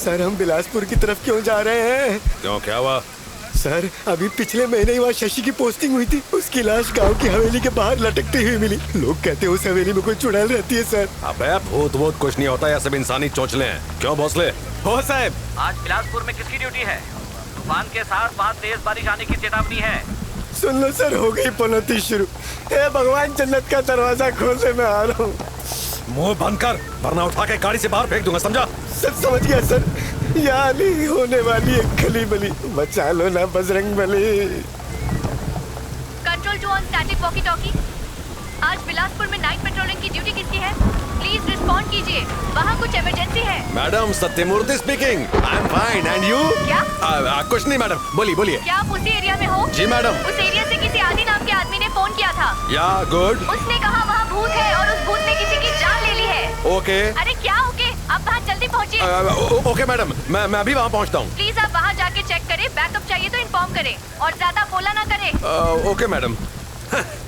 Sir हम बिलासपुर की तरफ क्यों जा रहे हैं? क्यों, क्या हुआ? सर अभी पिछले महीने ही वहाँ शशि की पोस्टिंग हुई थी। उसकी लाश गांव की हवेली के बाहर लटकती हुई मिली। लोग कहते हैं उस हवेली में कोई चुड़ैल रहती है सर। अबे भूत वूत कुछ नहीं होता, यह सब इंसानी चोंचले हैं। क्यों भोसले? हो साहब। आज बिलासपुर में किसकी ड्यूटी है? तूफान के साथ वहाँ तेज बारिश आने की चेतावनी है। सुन लो सर, हो गई पनौती शुरू। हे भगवान, जन्नत का दरवाजा खोल दे, मैं आ रहा हूँ। मुंह बंद कर वरना उठा के गाड़ी से बाहर फेंक दूंगा, समझा? सब समझ गया सर। यहाँ नहीं होने वाली एक खली बली, बचा लो ना Bajrang Bali. Control 2 on static walkie talkie. आज बिलासपुर में नाइट पेट्रोलिंग की ड्यूटी किसकी है? प्लीज रिस्पॉन्ड कीजिए, वहाँ कुछ इमरजेंसी है। Madam Sathyamurthy speaking. I am fine and you? क्या? कुछ नहीं मैडम, बोलिए बोलिए। क्या आप उसी एरिया में हो? जी मैडम। उस एरिया से किसी आदि नाम के आदमी ने फोन किया था। या गुड। उसने कहा वहाँ भूत है और उस भूत ने किसी की जान ले ली है। ओके। अरे क्या ओके? आप वहाँ जल्दी पहुँचिए। ओके मैडम, मैं अभी वहाँ पहुँचता हूँ। प्लीज आप वहाँ जाके चेक करें, बैकअप चाहिए तो इन्फॉर्म करें और ज्यादा बोला ना करें। Okay madam.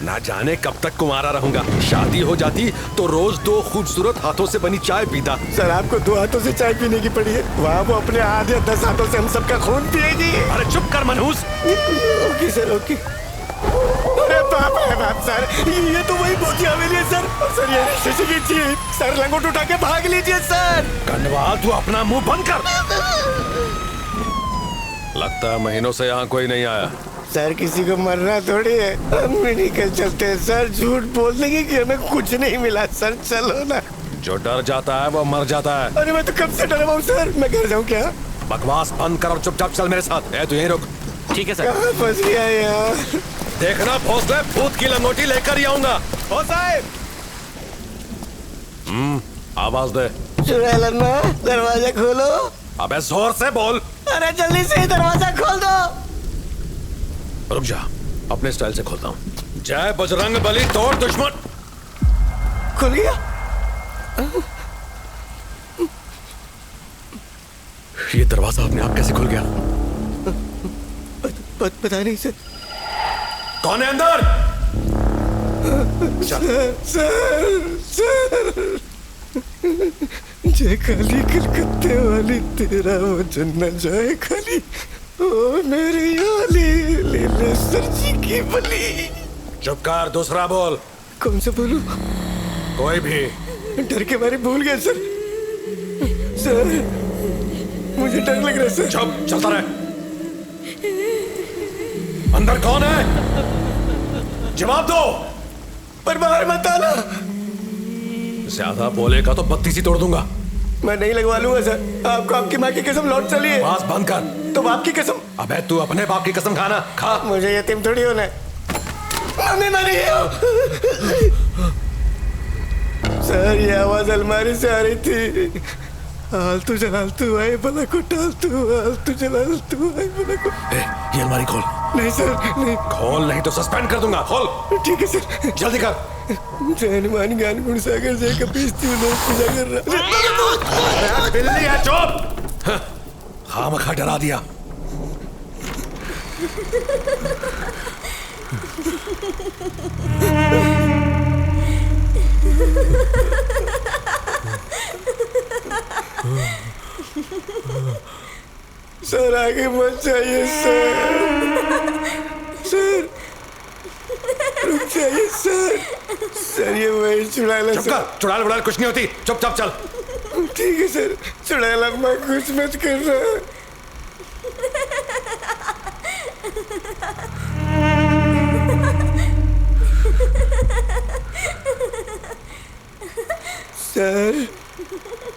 ना जाने कब तक कुंवारा रहूंगा। शादी हो जाती तो रोज 2 खूबसूरत हाथों से बनी चाय पीता। सर आपको 2 हाथों से चाय पीने की पड़ी है, वहाँ वो अपने हाथ या 10 हाथों से हम सबका खून पिएगी। अरे चुप कर मनहूस। Okay sir, okay. अरे बाप रे बाप सर, ये तो वही भूतिया हवेली है सर। सर ये शशि की जीप। सर लंगोट उठा के भाग लीजिए सर। कन्वा, तू अपना मुंह बंद कर। लगता है महीनों से यहाँ कोई नहीं आया। सर किसी को मरना थोड़ी है, हम भी निकल चलते हैं सर। झूठ बोल देंगे कि हमें कुछ नहीं मिला सर, चलो ना। जो डर जाता है वो मर जाता है। अरे मैं तो कब से डरा हुआ हूँ सर, मैं घर जाऊँ क्या? बकवास बंद कर और चुपचाप चल मेरे साथ। तू यहीं रुक। ठीक है सर। कहाँ फंस गया यार? देखना भोसले, भूत की लंगोटी लेकर ही आऊंगा। ओ साहब, आवाज दे। चुड़ैल अन्ना, दरवाजा खोलो। अबे जोर से बोल। अरे जल्दी से दरवाजा खोल दो। रुक जा, अपने स्टाइल से खोलता हूँ। जय बजरंग बली, तोड़ दुश्मन। खुल गया। ये दरवाजा अपने आप कैसे खुल गया? पता नहीं सर। कौन है अंदर? सर जय काली कलकत्ते वाली, तेरा वजन न जाए खाली। ओ मेरी ओली, ले ले सर जी की बली। चुप कर, दूसरा बोल। कौन सा बोलूं? कोई भी। डर के बारे भूल गया सर। सर मुझे डर लग रहा है सर। चुप, चलता रहे। अंदर कौन है? जवाब दो। पर बाहर मत आना। ज्यादा बोलेगा तो बत्ती सी तोड़ दूंगा। मैं नहीं लगवा लूंगा सर, आपको आपकी माँ की कसम लौट चलिए। आवाज बंद कर। तो बाप की कसम? अबे तू अपने बाप की कसम खाना खा। मुझे यतीम थोड़ी होना है। मम्मी मरी है। सर ये आवाज अलमारी से आ रही थी। आलतू जलालतू आए भला को टालतू, आलतू जलालतू आए भला को। ये अलमारी खोल। नहीं सर नहीं। खोल नहीं तो सस्पेंड कर दूंगा। खोल। ठीक है सर। जल्दी कर। जय हनुमान ज्ञान गुण सागर, जय कपीस पूजा कर रहा। बिल्ली है, चुप। खामखा डरा दिया। सर आगे मत जाइए सर। सर रुक जाइए सर। सर ये वही चुड़ैल है। चुप कर, चुड़ैल वुड़ैल कुछ नहीं होती, चुपचाप चल। ठीक है सर। चुड़ैल अम्मा कुछ मत कर रहा।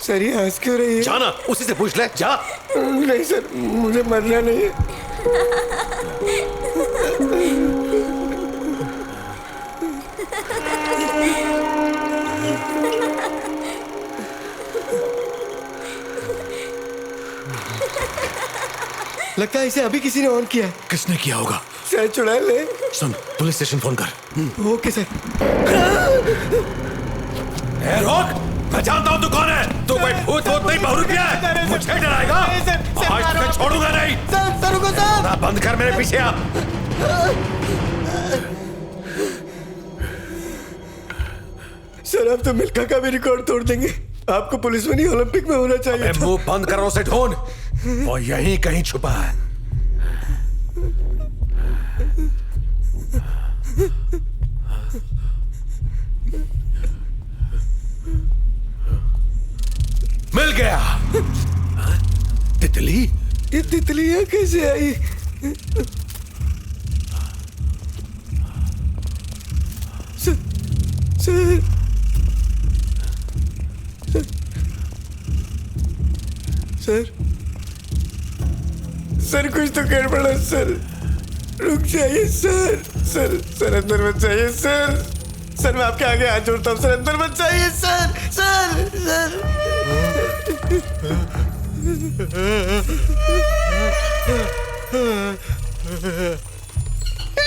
सर ये हंस क्यों रही है? जाना, उसी से पूछ ले, जा। नहीं सर, मुझे मरना नहीं है। लगता है इसे अभी किसी ने ऑन किया है। किसने किया होगा? शायद चुड़ैल है। सुन, पुलिस स्टेशन फोन कर। Okay sir. रोक, मैं जानता हूँ तू कौन है। तू कोई भूत वूत नहीं, बहुरूपिया है। मुझे डराएगा? आज तुझे छोड़ूंगा नहीं। सर रुको सर। ना बंद कर, मेरे पीछे आ। सर अब तो मिल्खा का भी रिकॉर्ड तोड़ देंगे। आपको पुलिस में नहीं ओलंपिक में होना चाहिए था। मुंह बंद करो, उसे ढूंढ, वो यहीं कहीं छुपा है। मिल गया। तितली? ये तितलियां कैसे आई? सर सर सर कुछ तो गड़बड़ है सर। रुक जाइए सर। सर अंदर मत जाइए सर। सर मैं आपके आगे हाथ जोड़ता हूँ सर, अंदर मत जाइए सर। सर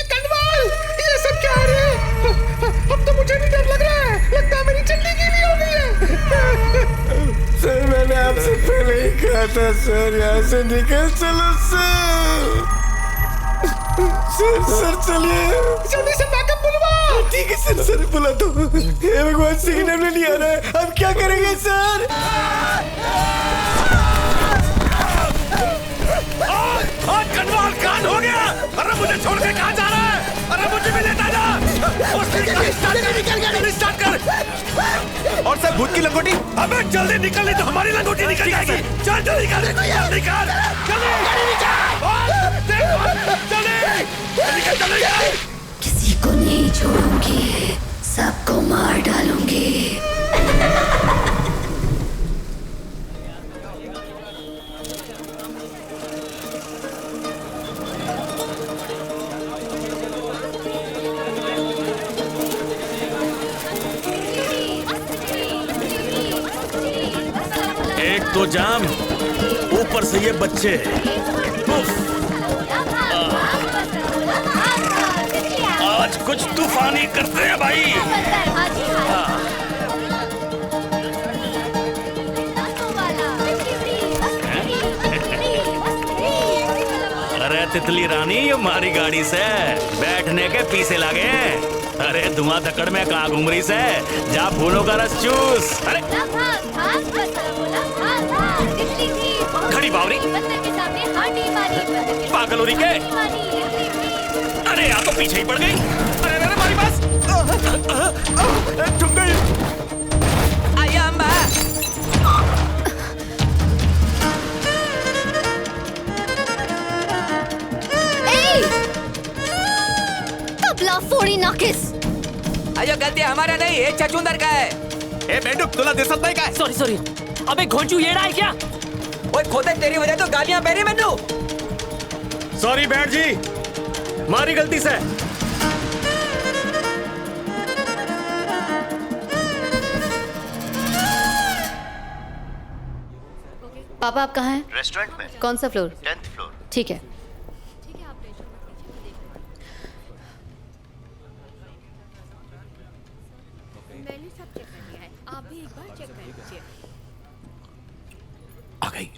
कन्वाल, ये सब क्या हो रहा है? अब तो मुझे भी डर लग रहा है। लगता है मेरी चड्डी गीली हो गई है। सर मैंने आपसे पहले ही कहा था सर, यहाँ से निकल चलो सर। सर चलिए, जल्दी से बैकअप बुलवा। ठीक है सर बुला दो। हे भगवान, सिग्नल में नहीं आ रहा है, अब क्या करेंगे सर? कन्वाल कांड हो गया। अरे मुझे छोड़ के कहाँ जा रहा है? अरे मुझे भी लेता जा। स्टार्ट कर। और सर भूत की लंगोटी? अबे जल्दी निकल, नहीं तो हमारी लंगोटी निकल जाएगी। चल जल्दी निकल, जल्दी। किसी को नहीं छोड़ूंगी, सबको मार डालूंगी। एक तो जाम, ऊपर से ये बच्चे। आज कुछ तूफानी करते हैं भाई। अरे तितली रानी, ये हमारी गाड़ी से बैठने के पीछे लगे। अरे धुआं धक्कड़ में कहाँ घूम रही से? जा फूलों का रस चूस। अरे खड़ी बावरी, पागल हो रही के? अरे यहाँ तो पीछे ही पड़ गई। अरे अरे हमारी बस ठुक गई। आया अम्बा। तबला फोड़ी नाकिस। अयो गलती हमारा नहीं है, चचुंदर का है। ए बेंडुक, तुला दिसत नाही काय? सॉरी। अबे घोंचू येड़ा है क्या? ओए खोदे, तेरी वजह तो गालियां बेरी मैनू। सॉरी बैठ जी, हमारी गलती से। पापा आप कहाँ हैं? रेस्टोरेंट में। कौन सा फ्लोर? 10th floor. ठीक है।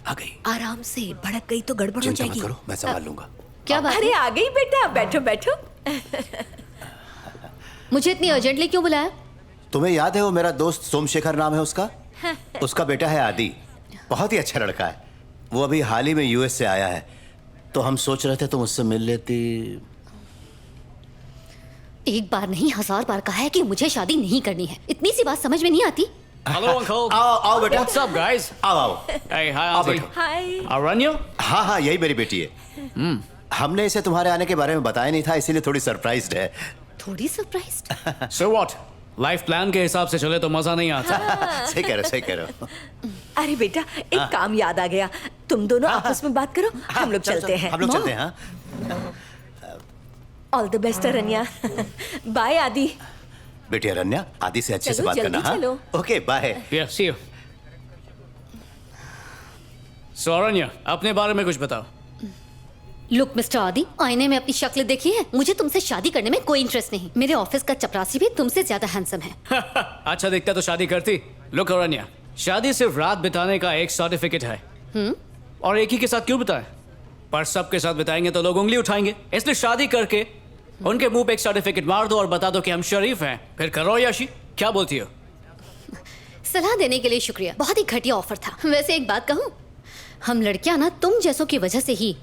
आ गई। आराम से, भड़क गई तो गड़बड़ हो जाएगी। करो, मैं संभाल लूंगा। क्या बात अरे है? आ गई बेटा, बैठो बैठो। मुझे इतनी अर्जेंटली क्यों बुलाया? तुम्हें याद है वो मेरा दोस्त सोमशेखर नाम है उसका? उसका बेटा है आदि, बहुत ही अच्छा लड़का है। वो अभी हाल ही में यूएस से आया है, तो हम सोच रहे थे तुम उससे मिल लेती। एक बार नहीं 1000 बार कहा है कि मुझे शादी नहीं करनी है। इतनी सी बात समझ में नहीं आती? Hello uncle. आओ बेटा। What's up guys? आओ। Hey, hi आओ auntie. बैठो। हाय। Aranya? हाँ यही मेरी बेटी है। हमने इसे तुम्हारे आने के बारे में बताया नहीं था, इसीलिए थोड़ी सरप्राइज्ड है। थोड़ी surprised? So what? Life plan के हिसाब से चले तो मजा नहीं आता। सही कह रहे हो। अरे बेटा, एक काम याद आ गया। तुम दोनों आपस में बात करो, हम लोग चलते हैं। हम लोग चलते हैं। हाँ all the best Aranya. Bye आदि। बेटी अरन्या, आदि से अच्छे से चलो, बात जल्दी करना। हाँ चलो। Okay bye. Yeah, see you. So Aranya, अपने बारे में कुछ बताओ। लुक मिस्टर आदि, आईने में अपनी शक्ल देखी है? मुझे तुमसे शादी करने में कोई इंटरेस्ट नहीं। मेरे ऑफिस का चपरासी भी तुमसे ज्यादा हैंडसम है। अच्छा दिखता तो शादी करती। लुक अरन्या, शादी सिर्फ रात बिताने का एक सर्टिफिकेट है। और एक ही के साथ क्यों बिताएं? पर सबके साथ बिताएंगे तो लोग उंगली उठाएंगे। इसलिए शादी करके उनके मुंह पे एक सर्टिफिकेट मार दो और बता दो कि हम शरीफ हैं। फिर करो याशी। क्या बोलती हो? सलाह देने के लिए शुक्रिया, बहुत ही घटिया ऑफर था। वैसे एक बात कहूँ, हम लड़कियां ना तुम जैसों की वजह से ही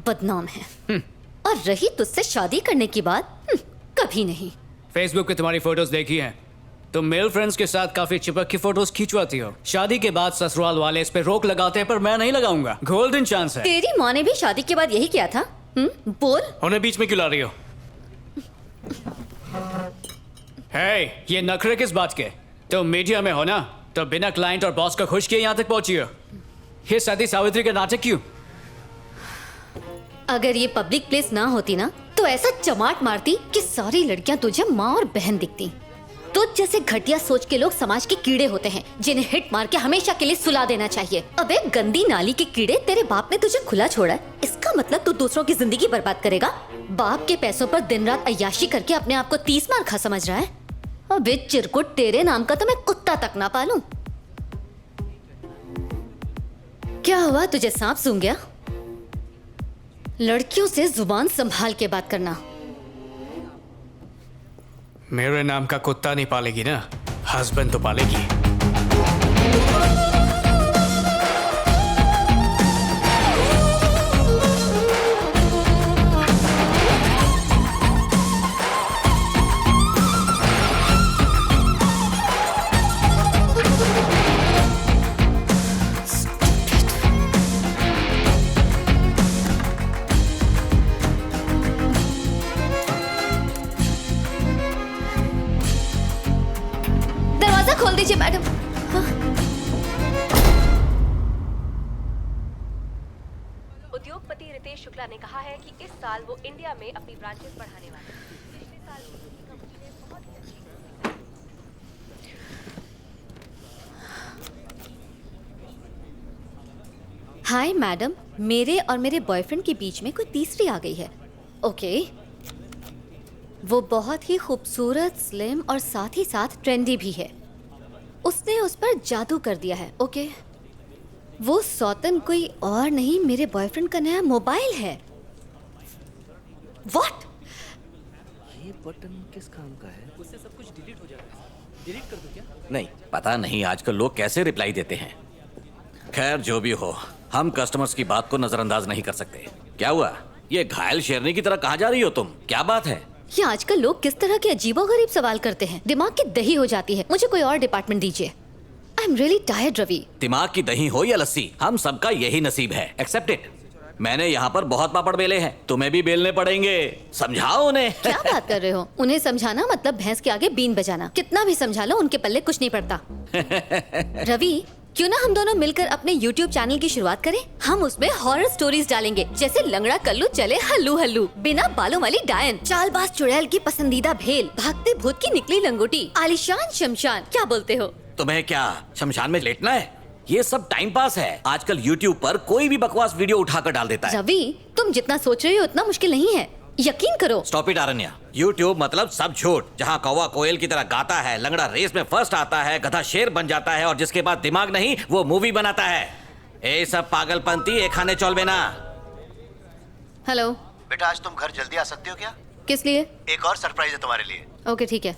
बदनाम हैं। और रही तुझसे शादी करने की बात, कभी नहीं। फेसबुक पे तुम्हारी फोटोज देखी हैं। तुम मेल फ्रेंड्स के साथ काफी चिपक की फोटोज खिंचवाती हो। शादी के बाद ससुराल वाले इस पे रोक लगाते हैं, पर मैं नहीं लगाऊंगा। गोल्डन चांस है। तेरी माँ ने भी शादी के बाद यही किया था। बोल। उन्हें बीच में क्यों ला रही हो? हे, ये नखरे किस बात के? तुम मीडिया में हो ना, तो बिना क्लाइंट और बॉस को खुश किए यहाँ तक पहुंची हो। ये सती सावित्री का नाटक क्यों? अगर ये पब्लिक प्लेस ना होती ना, तो ऐसा चमाट मारती कि सारी लड़कियां तुझे माँ और बहन दिखती। तुझ जैसे घटिया सोच के लोग समाज के कीड़े होते हैं, जिन्हें हिट मार के हमेशा के लिए सुला देना चाहिए। अबे गंदी नाली के कीड़े, तेरे बाप ने तुझे खुला छोड़ा है, इसका मतलब तू दूसरों की जिंदगी बर्बाद करेगा? बाप के पैसों पर दिन रात अय्याशी करके अपने आप को 30 मार खा समझ रहा है? अबे चिरकुट, तेरे नाम का तो मैं कुत्ता तक ना पालूं। क्या हुआ, तुझे सांप सूंघ गया? लड़कियों से जुबान संभाल के बात करना। मेरे नाम का कुत्ता नहीं पालेगी ना, हस्बैंड तो पालेगी। खोल दीजिए मैडम। उद्योगपति रितेश शुक्ला ने कहा है कि इस साल वो इंडिया में अपनी ब्रांचेस बढ़ाने वाले हैं। पिछले साल उनकी कंपनी ने बहुत ही अच्छी। हाय मैडम, मेरे और मेरे बॉयफ्रेंड के बीच में कोई तीसरी आ गई है। ओके, वो बहुत ही खूबसूरत, स्लिम और साथ ही साथ ट्रेंडी भी है। उसने उस पर जादू कर दिया है। ओके, वो सौतन कोई और नहीं, मेरे बॉयफ्रेंड का नया मोबाइल है। व्हाट? ये बटन किस काम का है? उससे सब कुछ डिलीट हो जाएगा। डिलीट कर दो क्या? नहीं, पता नहीं आजकल लोग कैसे रिप्लाई देते हैं। खैर जो भी हो, हम कस्टमर्स की बात को नजरअंदाज नहीं कर सकते। क्या हुआ? ये घायल शेरनी की तरह कहाँ जा रही हो तुम? क्या बात है? ये आजकल लोग किस तरह के अजीबोगरीब सवाल करते हैं, दिमाग की दही हो जाती है। मुझे कोई और डिपार्टमेंट दीजिए। I am really tired Ravi. दिमाग की दही हो या लस्सी, हम सबका यही नसीब है। Accept it. मैंने यहाँ पर बहुत पापड़ बेले हैं, तुम्हें भी बेलने पड़ेंगे। समझाओ उन्हें। क्या बात कर रहे हो? उन्हें समझाना मतलब भैंस के आगे बीन बजाना। कितना भी समझा लो, उनके पल्ले कुछ नहीं पड़ता। रवि, क्यों ना हम दोनों मिलकर अपने YouTube चैनल की शुरुआत करें? हम उसमें हॉरर स्टोरीज डालेंगे, जैसे लंगड़ा कल्लू चले हल्लू हल्लू, बिना बालों वाली डायन, चालबाज चुड़ैल की पसंदीदा भेल, भागते भूत की निकली लंगोटी, आलिशान शमशान। क्या बोलते हो? तुम्हें क्या शमशान में लेटना है? ये सब टाइम पास है। आजकल YouTube पर कोई भी बकवास वीडियो उठाकर डाल देता है। रवि, तुम जितना सोच रहे हो उतना मुश्किल नहीं है, यकीन करो। Stop it आरण्या। YouTube मतलब सब झूठ, जहाँ कौवा कोयल की तरह गाता है, लंगड़ा रेस में फर्स्ट आता है, गधा शेर बन जाता है और जिसके पास दिमाग नहीं वो मूवी बनाता है। ये सब पागलपंती एक खाने चौल में ना। हेलो बेटा, आज तुम घर जल्दी आ सकते हो क्या? किस लिए? एक और सरप्राइज है तुम्हारे लिए। ओके ठीक है।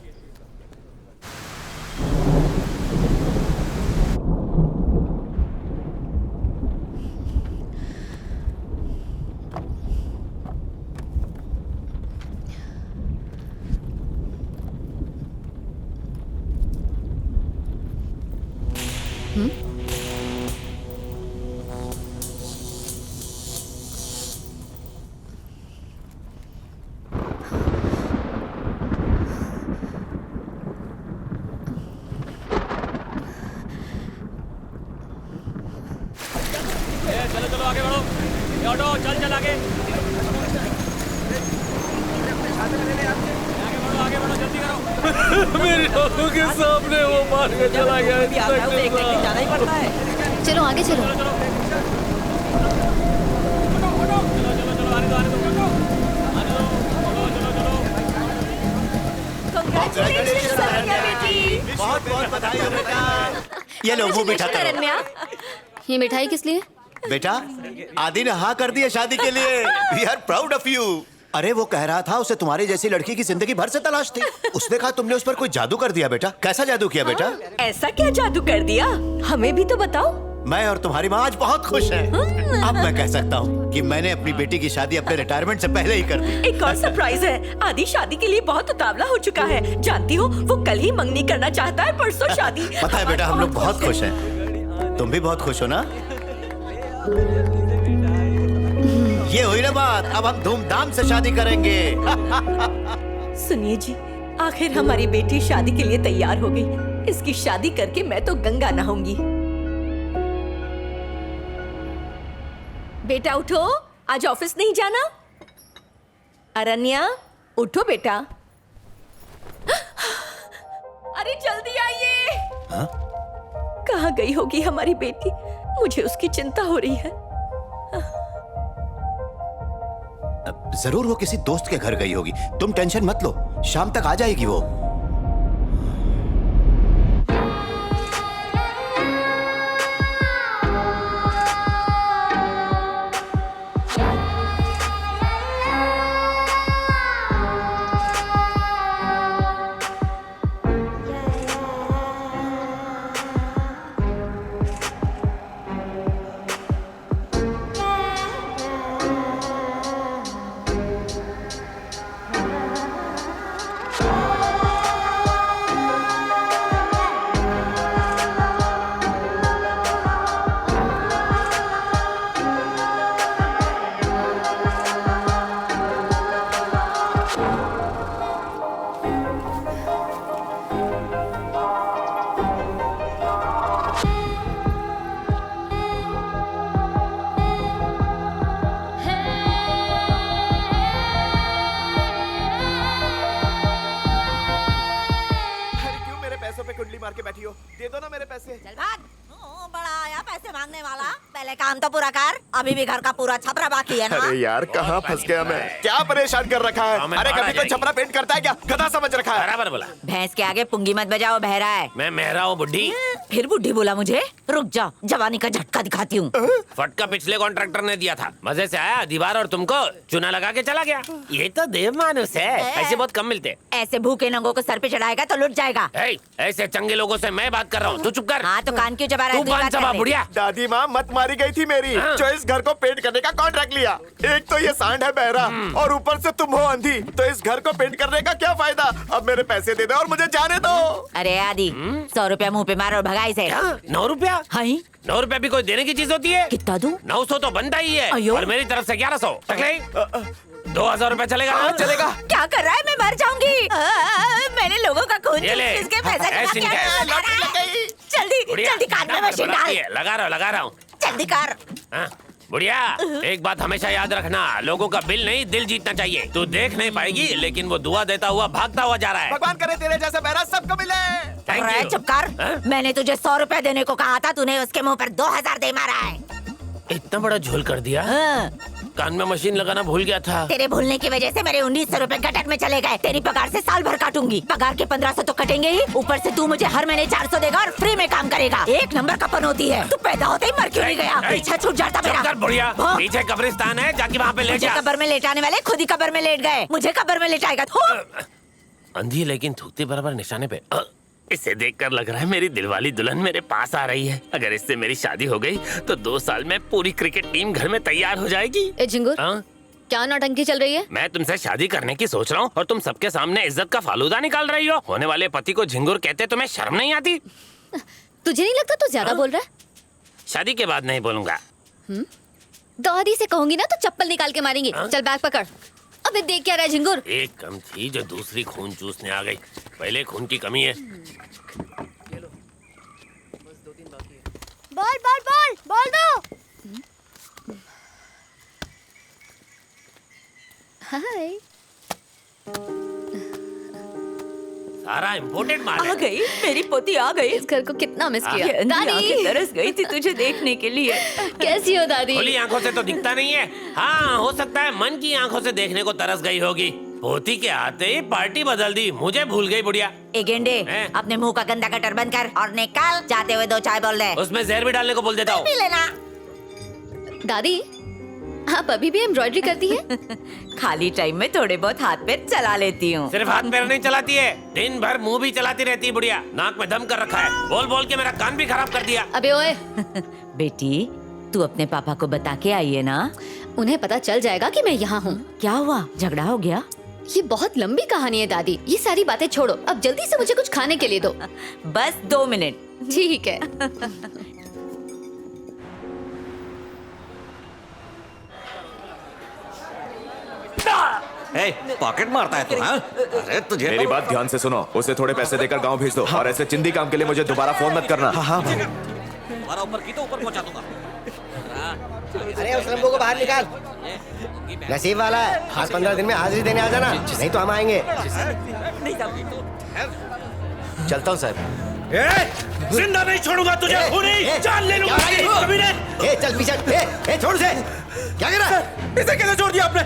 चलो चलो आगे बढ़ो। ये ऑटो चल चल आगे। आगे बढ़ो जल्दी करो। मेरी आंखों के सामने वो मार के चला गया। जाना ही पड़ता है। चलो आगे चलो। बहुत बहुत बधाई हो बेटा। ये लो वो मीठा करो। ये मिठाई किस लिए? बेटा, आदि ने हाँ कर दी है शादी के लिए। We are proud of you. अरे वो कह रहा था उसे तुम्हारी जैसी लड़की की जिंदगी भर से तलाश थी। उसने कहा तुमने उस पर कोई जादू कर दिया बेटा। कैसा जादू किया बेटा? ऐसा क्या जादू कर दिया? हमें भी तो बताओ। मैं और तुम्हारी माँ आज बहुत खुश हैं। अब मैं कह सकता हूँ कि मैंने अपनी बेटी की शादी अपने रिटायरमेंट से पहले ही कर दी। एक और सरप्राइज है, आदि शादी के लिए बहुत उतावला हो चुका है। जानती हो वो कल ही मंगनी करना चाहता है, परसों शादी। पता है बेटा, हम लोग बहुत खुश हैं। तुम भी बहुत खुश हो ना? ये हुई ना बात, अब हम धूमधाम से शादी करेंगे। सुनिए जी, आखिर हमारी बेटी शादी के लिए तैयार हो गई। इसकी शादी करके मैं तो गंगा नहाऊंगी। बेटा उठो, आज ऑफिस नहीं जाना? अरण्या उठो बेटा। अरे जल्दी आइए। हाँ? कहाँ गई होगी हमारी बेटी? मुझे उसकी चिंता हो रही है। जरूर वो किसी दोस्त के घर गई होगी। तुम टेंशन मत लो, शाम तक आ जाएगी वो। अभी भी घर का पूरा छपरा बाकी है ना? अरे यार कहाँ फंस गया मैं? क्या परेशान कर रखा है? अरे कभी कोई छपरा पेंट करता है क्या? गधा समझ रखा है। बराबर बोला। भैंस के आगे पुंगी मत बजाओ, बहरा है। मैं मेहरा हूँ बुड्ढी। फिर बुड्ढी बोला मुझे? रुक जा, जवानी का झटका दिखाती हूँ। फटका पिछले कॉन्ट्रैक्टर ने दिया था, मजे से आया, दीवार और तुमको चुना लगा के चला गया। ये तो देव मानुस है, ऐसे बहुत कम मिलते। ऐसे भूखे नंगों को सर पे चढ़ाएगा तो लुट जाएगा। ऐसे चंगे लोगों से मैं बात कर रहा हूँ, तू चुप कर। हाँ तो कान क्यों चबा रहा है? बुढ़िया दादी माँ मत मारी गई थी मेरी, जो इस घर को पेंट करने का कॉन्ट्रैक्ट लिया। एक तो ये सांड है बहरा और ऊपर से तुम हो अंधी, तो इस घर को पेंट करने का क्या फायदा? अब मेरे पैसे दे दो और मुझे जाने दो। अरे आदि 100 रुपया मुँह पे मारो और भगाई से। 9 रुपया? 9 रुपया भी कोई देने की चीज होती है? कितना दूं? 900 तो बनता ही है और मेरी तरफ से 1100। 2000 रुपया चलेगा ना? चलेगा। क्या कर रहा है? मैं मर जाऊंगी। मैंने लोगों का खून किसके पैसे जल्दी जल्दी कान में मशीन डाल। लगा रहा हूँ। जल्दी कर। बुढ़िया एक बात हमेशा याद रखना, लोगों का बिल नहीं दिल जीतना चाहिए। तू देख नहीं पाएगी लेकिन वो दुआ देता हुआ भागता हुआ जा रहा है। भगवान करे तेरे जैसे बहरा सबको मिले। चुप कर। मैंने तुझे 100 रुपया देने को कहा था, तूने उसके मुंह पर 2000 दे मारा है। इतना बड़ा झोल कर दिया। कान में मशीन लगाना भूल गया था। तेरे भूलने की वजह से मेरे 1900 रुपए गटर में चले गए। तेरी पगार से साल भर काटूंगी। पगार के 1500 तो कटेंगे ही, ऊपर से तू मुझे हर महीने 400 देगा और फ्री में काम करेगा। एक नंबर का पनौती है। तू पैदा होते ही मर क्यों नहीं गया? पीछे छूट जाता मेरा। बुढ़िया पीछे कब्रिस्तान है, जाके वहाँ पे लेट जा। कब्र में लेटाने वाले खुद ही कब्र में लेट गए, मुझे कब्र में लेटाएगा। अंधी लेकिन थूकते बराबर निशाने पे। इसे देखकर लग रहा है मेरी दिलवाली दुल्हन मेरे पास आ रही है। अगर इससे मेरी शादी हो गई तो 2 साल में पूरी क्रिकेट टीम घर में तैयार हो जाएगी। ए झिंगुर, क्या नौटंकी चल रही है? मैं तुमसे शादी करने की सोच रहा हूँ और तुम सबके सामने इज्जत का फालूदा निकाल रही हो। होने वाले पति को झिंगुर कहते तुम्हें शर्म नहीं आती? तुझे नहीं लगता तू ज्यादा बोल रहा है? शादी के बाद नहीं बोलूंगा। दादी से कहूंगी ना तो चप्पल निकाल के मारेंगी। चल बैग पकड़। अबे देख क्या रहा है झिंगुर? एक कम थी जो दूसरी खून चूसने आ गई। पहले खून की कमी है। बोल दो। हाय। सारा इम्पोर्टेड माल आ गई, मेरी पोती आ गई। इस घर को कितना मिस किया। दादी तरस गई थी तुझे देखने के लिए। कैसी हो दादी? खुली आंखों से तो दिखता नहीं है। हाँ हो सकता है मन की आंखों से देखने को तरस गई होगी। पोती के आते ही पार्टी बदल दी, मुझे भूल गई बुढ़िया। ए गेंडे, अपने मुंह का गंदा कटर बंद कर और निकाल। जाते हुए 2 चाय बोल दे। उसमें जहर भी डालने को बोल देता हूँ। पी लेना। दादी आप अभी भी एम्ब्रॉयडरी करती हैं? खाली टाइम में थोड़े बहुत हाथ पैर चला लेती हूँ। सिर्फ हाथ पैर नहीं चलाती है, दिन भर मुंह भी चलाती रहती है बुढ़िया। नाक में दम कर रखा है, बोल बोल के मेरा कान भी खराब कर दिया। अबे ओए बेटी तू अपने पापा को बता के आई है ना? उन्हें पता चल जाएगा कि मैं यहाँ हूँ। क्या हुआ, झगड़ा हो गया? ये बहुत लंबी कहानी है दादी, ये सारी बातें छोड़ो, अब जल्दी से मुझे कुछ खाने के लिए दो। बस 2 मिनट। ठीक है। पॉकेट मारता है तू, हाँ? अरे तुझे मेरी बात ध्यान से सुनो, उसे थोड़े पैसे देकर गांव भेज दो। और ऐसे चिंदी काम के लिए मुझे दोबारा फोन मत करना। हाँ तुम्हारा ऊपर की तो ऊपर पहुंचा दूंगा। अरे उस लंबू को बाहर निकाल। नसीब वाला है, आज 15 दिन में हाजिरी देने आ जाना, नहीं तो हम आएंगे। चलता हूँ साहब। जिंदा नहीं छोड़ूंगा तुझे, खूनी जान ले लूंगा। चल पीछे, छोड़ से। क्या कर रहा है? इसे कैसे छोड़ दिया आपने?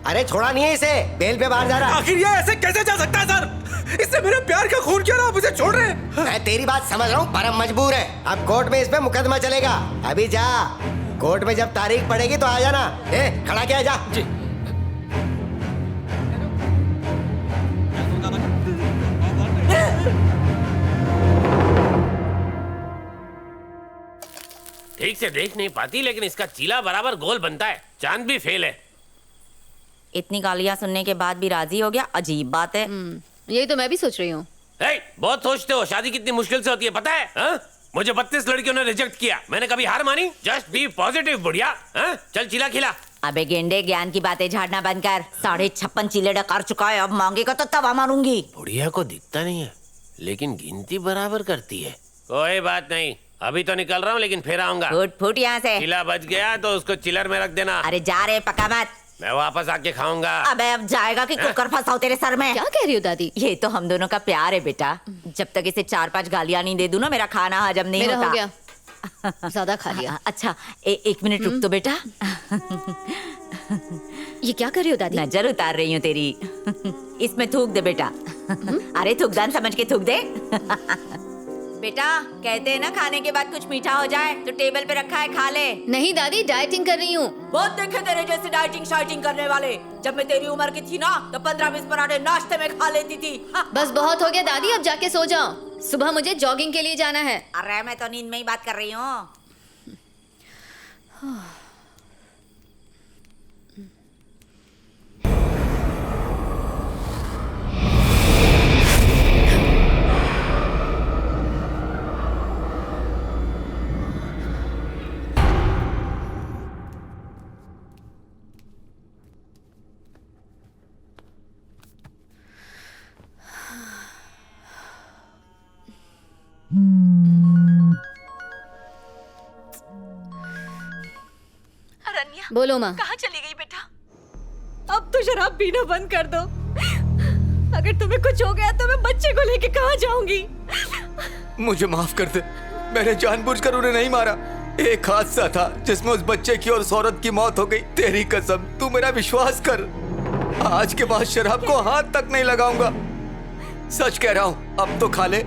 अरे छोड़ा नहीं है इसे, बेल पे बाहर जा रहा है। आखिर ये ऐसे कैसे जा सकता है सर? इससे मेरे प्यार का खून क्यों रहा, आप इसे छोड़ रहे हैं? मैं तेरी बात समझ रहा हूँ, पर हम मजबूर है। अब कोर्ट में इस पे मुकदमा चलेगा। अभी जा, कोर्ट में जब तारीख पड़ेगी तो आ जाना। खड़ा क्या है, जा। जी। ठीक से देख नहीं पाती, लेकिन इसका चीला बराबर गोल बनता है। चांद भी फेल है। इतनी गालियाँ सुनने के बाद भी राजी हो गया, अजीब बात है। यही तो मैं भी सोच रही हूँ। बहुत सोचते हो, शादी कितनी मुश्किल से होती है पता है? हा? मुझे 32 लड़कियों ने रिजेक्ट किया, मैंने कभी हार मानी? जस्ट बी पॉजिटिव बुढ़िया। हा? चल चिल्ला खिला। अबे गेंडे, ज्ञान की बातें झाड़ना बंद कर। 56.5 चिल्ले डकार चुका है, अब मांगेगा तो तवा मारूंगी। बुढ़िया को दिखता नहीं है, लेकिन गिनती बराबर करती है। कोई बात नहीं, अभी तो निकल रहा हूँ, लेकिन फिर आऊंगा। फुट यहाँ से। चिल्ला बच गया तो उसको चिलर में रख देना। अरे जा रे, पका मत। मैं वापस आके खाऊंगा। अबे अब जाएगा कि कुकर फंसाओ तेरे सर में? क्या कह रही हो दादी? ये तो हम दोनों का प्यार है बेटा। जब तक इसे 4-5 गालियां नहीं दे दूं ना, मेरा खाना हजम नहीं होता। हो गया, ज्यादा खा लिया। अच्छा 1 मिनट रुक तो बेटा। ये क्या कर रही हो दादी? नजर उतार रही हूँ तेरी। इसमें थूक दे बेटा। अरे थूकदान समझ के थूक दे। बेटा कहते हैं ना, खाने के बाद कुछ मीठा हो जाए तो टेबल पे रखा है, खा ले। नहीं दादी, डाइटिंग कर रही हूँ। बहुत देखे तेरे जैसे डाइटिंग शाइटिंग करने वाले। जब मैं तेरी उम्र की थी ना, तो 15-20 पराठे नाश्ते में खा लेती थी। बस बहुत हो गया दादी, अब जाके सो जाओ, सुबह मुझे जॉगिंग के लिए जाना है। अरे मैं तो नींद में ही बात कर रही हूँ। बोलो माँ। कहाँ चली गई बेटा? अब तो शराब पीना बंद कर दो। अगर तुम्हें कुछ हो गया तो मैं बच्चे को लेके कहाँ जाऊंगी? मुझे माफ कर दे, मैंने जानबूझकर उन्हें नहीं मारा। एक हादसा था जिसमें उस बच्चे की और उस औरत की मौत हो गई। तेरी कसम, तू मेरा विश्वास कर। आज के बाद शराब को हाथ तक नहीं लगाऊंगा। सच कह रहा हूँ, अब तो खा ले।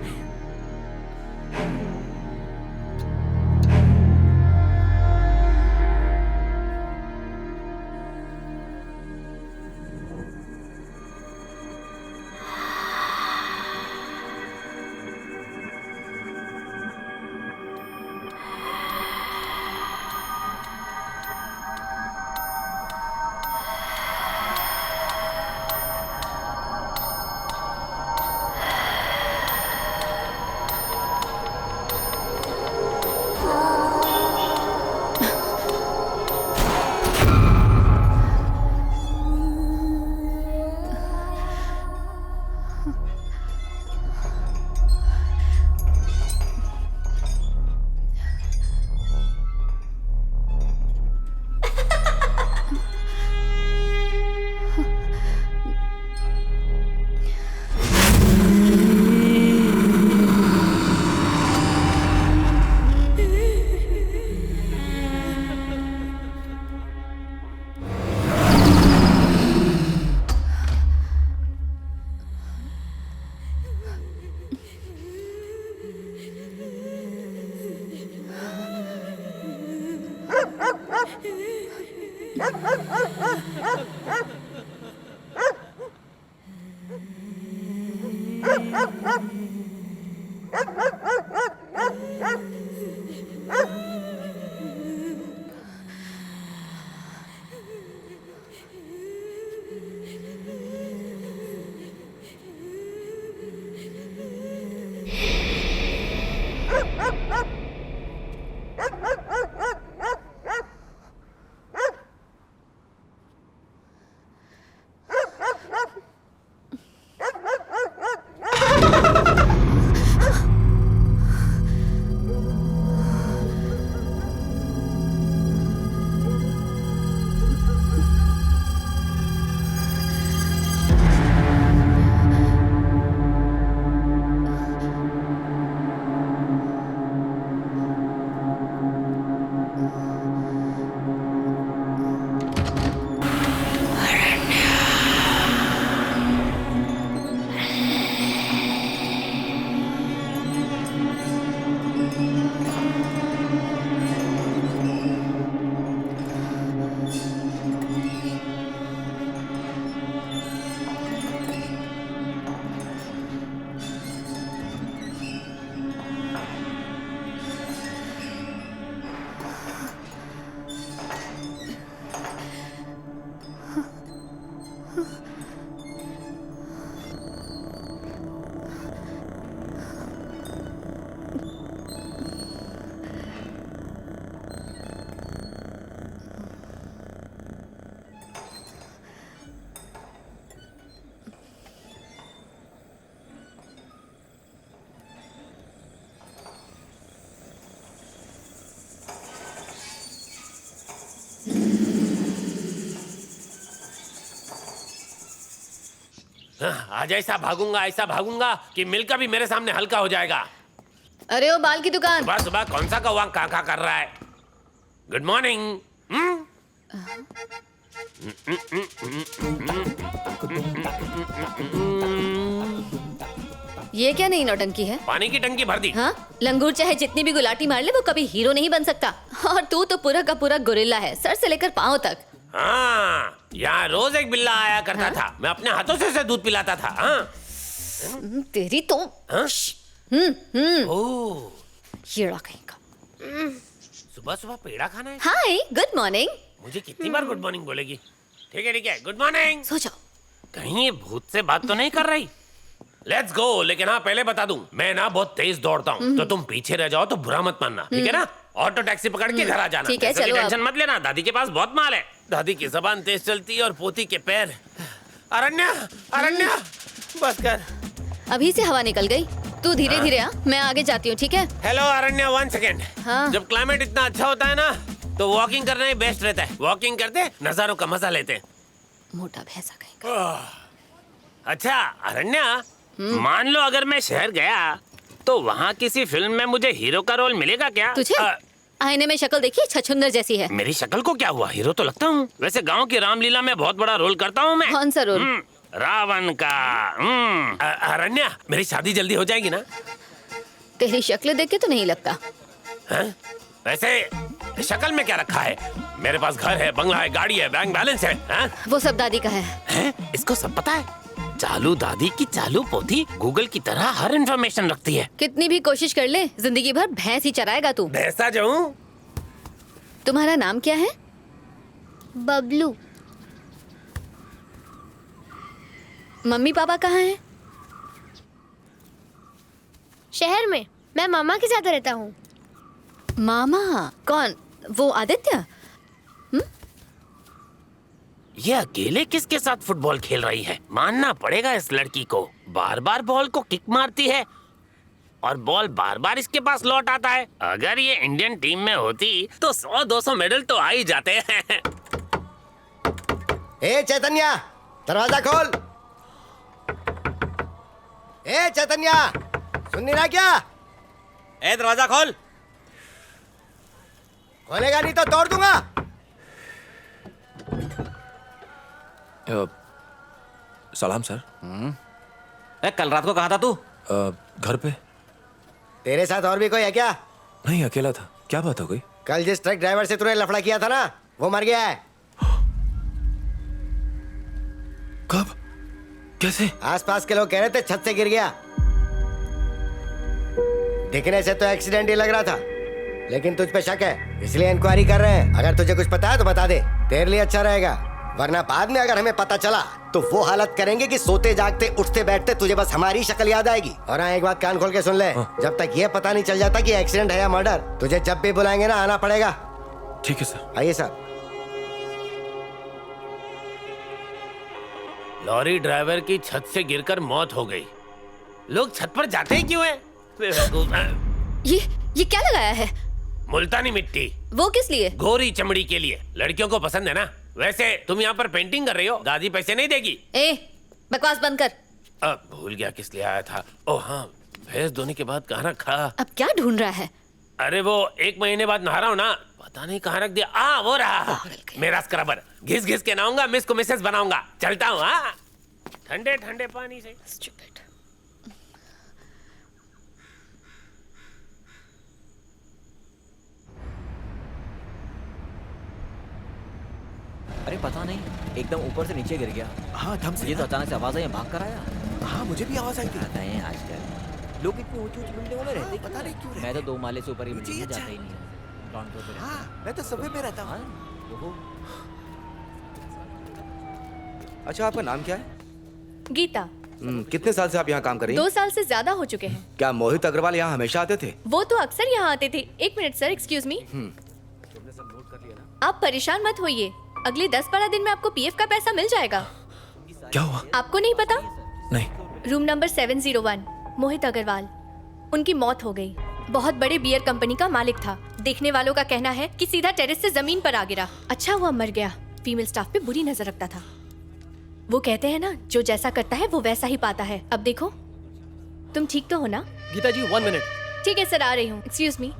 आज ऐसा भागूंगा कि मिल्का भी मेरे सामने हल्का हो जाएगा। अरे वो बाल की दुकान। सुबह सुबह कौन सा कौवा काका कर रहा है? Good morning. ये क्या नई नौटंकी है? पानी की टंकी भर दी। हाँ, लंगूर चाहे जितनी भी गुलाटी मार ले वो कभी हीरो नहीं बन सकता। और तू तो पूरा का पूरा गोरिल्ला है, सर से लेकर पाँव तक। हाँ, यहाँ रोज एक बिल्ला आया करता था, मैं अपने हाथों से उसे दूध पिलाता था। हाँ? तेरी तो हीरा कहीं का। सुबह सुबह पेड़ा खाना है? हाय, गुड मॉर्निंग। मुझे कितनी बार गुड मॉर्निंग बोलेगी? ठीक है, गुड मॉर्निंग। सो जाओ। कहीं ये भूत से बात तो नहीं कर रही? Let's go. लेकिन हाँ, पहले बता दूं, मैं ना बहुत तेज दौड़ता हूँ, तो तुम पीछे रह जाओ तो बुरा मत मानना, ठीक है ना? ऑटो टैक्सी पकड़ के घर आ जाना। ठीक है, चलो। टेंशन मत लेना, दादी के पास बहुत माल है। दादी की जबान तेज चलती है और पोती के पैर। अरण्या, बस कर। अभी से हवा निकल गई। तू धीरे धीरे आ, मैं आगे जाती हूँ, ठीक है? Hello अरण्या, 1 second. हाँ? जब क्लाइमेट इतना अच्छा होता है ना, तो वॉकिंग करना ही बेस्ट रहता है। वॉकिंग करते नजारों का मजा लेते। मोटा भैंसा कहीं का। अच्छा अरण्या, मान लो अगर मैं शहर गया तो वहाँ किसी फिल्म में मुझे हीरो का रोल मिलेगा क्या? तुझे आईने में शक्ल देखी, छछुंदर जैसी है। मेरी शक्ल को क्या हुआ? हीरो तो लगता हूँ। वैसे गांव की रामलीला में बहुत बड़ा रोल करता हूँ मैं। कौन सा रोल? रावण का। अरण्या, मेरी शादी जल्दी हो जाएगी ना? तेरी शक्ल देख के तो नहीं लगता। वैसे शक्ल में क्या रखा है? मेरे पास घर है, बंगला है, गाड़ी है, बैंक बैलेंस है। वो सब दादी का है। इसको सब पता है? चालू दादी की चालू पोती गूगल की तरह हर इंफॉर्मेशन रखती है। कितनी भी कोशिश कर ले, जिंदगी भर भैंस ही चराएगा तू। भैंसा जाऊं? तुम्हारा नाम क्या है? बबलू। मम्मी पापा कहाँ हैं? शहर में। मैं मामा के साथ रहता हूँ। मामा? कौन? वो आदित्य? ये अकेले किसके साथ फुटबॉल खेल रही है? मानना पड़ेगा इस लड़की को। बार बार बॉल को किक मारती है और बॉल बार बार इसके पास लौट आता है। अगर ये इंडियन टीम में होती तो 100-200 मेडल तो आ ही जाते हैं। ए चैतन्या, दरवाजा खोल। ए चैतन्या, सुन नहीं रहा क्या? ए दरवाजा खोल। खोलेगा नहीं तो तोड़ दूंगा। सलाम सर। कल रात को कहाँ था तू? घर पे। तेरे साथ और भी कोई है क्या? नहीं, अकेला था। क्या बात हो गई? कल जिस ट्रक ड्राइवर से तूने लफड़ा किया था ना, वो मर गया है। कैसे? आसपास के लोग कह रहे थे छत से गिर गया। दिखने से तो एक्सीडेंट ही लग रहा था, लेकिन तुझ पे शक है, इसलिए इंक्वायरी कर रहे हैं। अगर तुझे कुछ पता है तो बता दे, तेरे लिए अच्छा रहेगा। वरना बाद में अगर हमें पता चला तो वो हालत करेंगे कि सोते जागते उठते बैठते तुझे बस हमारी शक्ल याद आएगी। और हाँ, एक बात कान खोल के सुन ले, जब तक ये पता नहीं चल जाता कि एक्सीडेंट है या मर्डर, तुझे जब भी बुलाएंगे ना आना पड़ेगा। ठीक है सर। आइए सर। लॉरी ड्राइवर की छत से गिरकर मौत हो गई। लोग छत पर जाते ही क्यों हैं? ये क्या लगाया है? मुल्तानी मिट्टी। वो किस लिए? गोरी चमड़ी के लिए। लड़कियों को पसंद है ना। वैसे तुम यहाँ पर पेंटिंग कर रही हो, दादी पैसे नहीं देगी। बकवास बंद कर। अब भूल गया किस लिए आया था। ओ हाँ, भैंस धोने के बाद कहाँ रखा? अब क्या ढूंढ रहा है? अरे वो 1 महीने बाद नहा रहा हूँ ना, पता नहीं कहाँ रख दिया। वो रहा मेरा स्क्रबर। घिस घिस के नहाऊंगा, मिस को मिसेस बनाऊंगा। चलता हूँ। हाँ, ठंडे ठंडे पानी से। अरे पता नहीं, एकदम ऊपर से नीचे गिर गया। हाँ, धम से। ये तो अचानक से आवाज आई, भाग कर आया। हाँ, मुझे भी आवाज आई थी। कहते हैं आजकल लोग इतनी ऊंची ऊंची बिल्डिंगों में रहते, पता नहीं क्यों। मैं तो 2 माले से ऊपर ही बिल्डिंग में जाता ही नहीं है। ग्राउंड फ्लोर पे। हाँ, मैं तो सबवे में रहता हूँ। अच्छा, आपका नाम क्या है? गीता। कितने साल से आप यहाँ काम कर रही हैं? 2 साल से ज्यादा हो चुके हैं। क्या मोहित अग्रवाल यहाँ हमेशा आते थे? वो तो अक्सर यहाँ आते थे। 1 मिनट सर, एक्सक्यूज मी। आप परेशान मत होइए, अगले 10-12 दिन में आपको पीएफ का पैसा मिल जाएगा। क्या हुआ? आपको नहीं पता? नहीं। Room number 701, Mohit Agarwal. उनकी मौत हो गई। बहुत बड़े बियर कंपनी का मालिक था। देखने वालों का कहना है कि सीधा टेरेस से जमीन पर आ गिरा। अच्छा हुआ मर गया। फीमेल स्टाफ पे बुरी नजर रखता था। वो कहते हैं ना, जो जैसा करता है वो वैसा ही पाता है। अब देखो, तुम ठीक तो हो ना? गीता जी 1 मिनट। ठीक है सर, आ रही हूँ। Excuse me.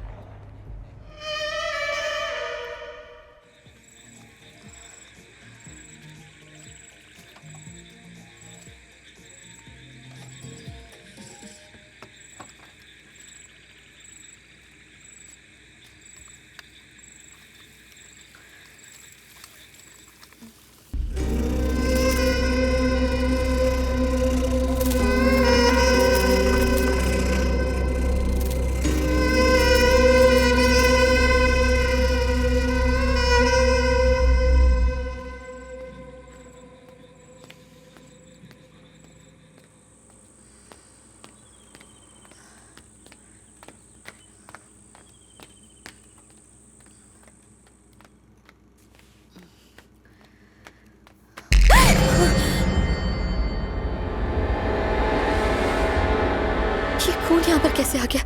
यहाँ पर कैसे आ गया?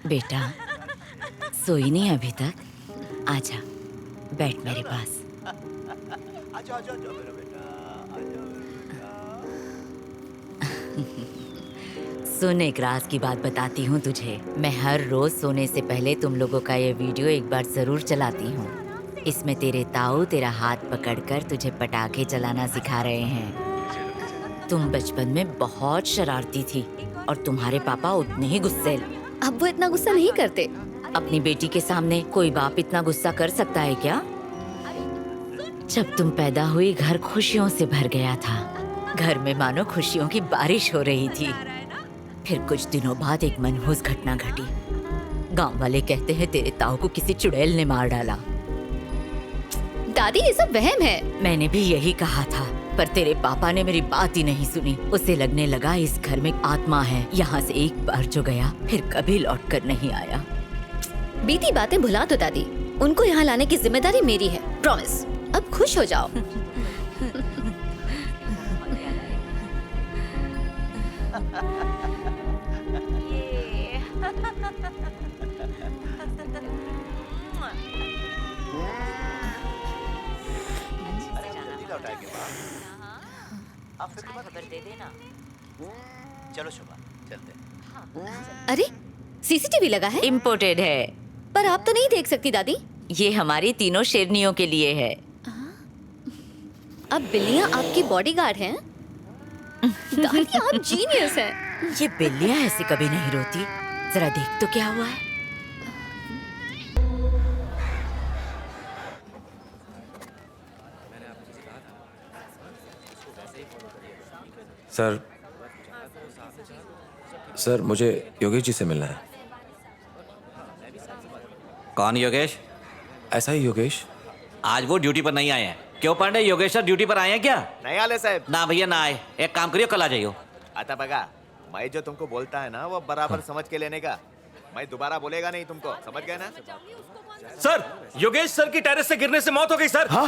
बेटा, सोई नहीं अभी तक? आजा, बैठ मेरे पास। सुन, एक राज की बात बताती हूँ तुझे। मैं हर रोज सोने से पहले तुम लोगों का ये वीडियो एक बार जरूर चलाती हूँ। इसमें तेरे ताऊ तेरा हाथ पकड़कर तुझे पटाखे चलाना सिखा रहे हैं। तुम बचपन में बहुत शरारती थी और तुम्हारे पापा उतने ही गुस्सैल। अब वो इतना गुस्सा नहीं करते। अपनी बेटी के सामने कोई बाप इतना गुस्सा कर सकता है क्या? जब तुम पैदा हुई घर खुशियों से भर गया था। घर में मानो खुशियों की बारिश हो रही थी। फिर कुछ दिनों बाद एक मनहूस घटना घटी। गांव वाले कहते हैं तेरे ताऊ को किसी चुड़ैल ने मार डाला। दादी, ये सब वहम है। मैंने भी यही कहा था, पर तेरे पापा ने मेरी बात ही नहीं सुनी। उसे लगने लगा इस घर में आत्मा है। यहाँ से एक बार जो गया फिर कभी लौट कर नहीं आया। बीती बातें भुला दो दादी। उनको यहाँ लाने की जिम्मेदारी मेरी है। प्रॉमिस। अब खुश हो जाओ। खबर दे देना। चलो शुभा, चलते। अरे, सीसीटीवी लगा है? इम्पोर्टेड है। पर आप तो नहीं देख सकती दादी। ये हमारी तीनों शेरनियों के लिए है। अब बिल्लियाँ आपकी बॉडीगार्ड हैं? दादी, आप जीनियस हैं। ये बिल्लियाँ ऐसे कभी नहीं रोती। जरा देख तो क्या हुआ है। सर मुझे योगेश जी से मिलना है। कौन योगेश? ऐसा ही योगेश। आज वो ड्यूटी पर नहीं आए हैं। क्यों पांडे, योगेश सर ड्यूटी पर आए हैं क्या? नहीं आले साहब। ना भैया ना आए। एक काम करियो, कल आ जाइयो। आता बगा, मैं जो तुमको बोलता है ना वो बराबर समझ के लेने का। मैं दोबारा बोलेगा नहीं तुमको, समझ गए ना? सर, योगेश सर की टेरेस से गिरने से मौत हो गई सर। हाँ?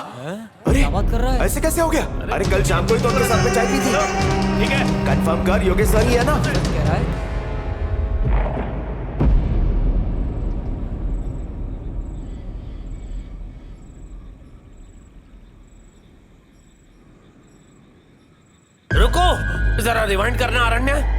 अरे बात कर रहा है? ऐसे कैसे हो गया? अरे कल शाम को ही तो उनके साथ में चाय पी थी। ठीक है, कंफर्म कर, योगेश सर ही है ना? कह रहा है। रुको, जरा रिवाइंड करना अरण्या।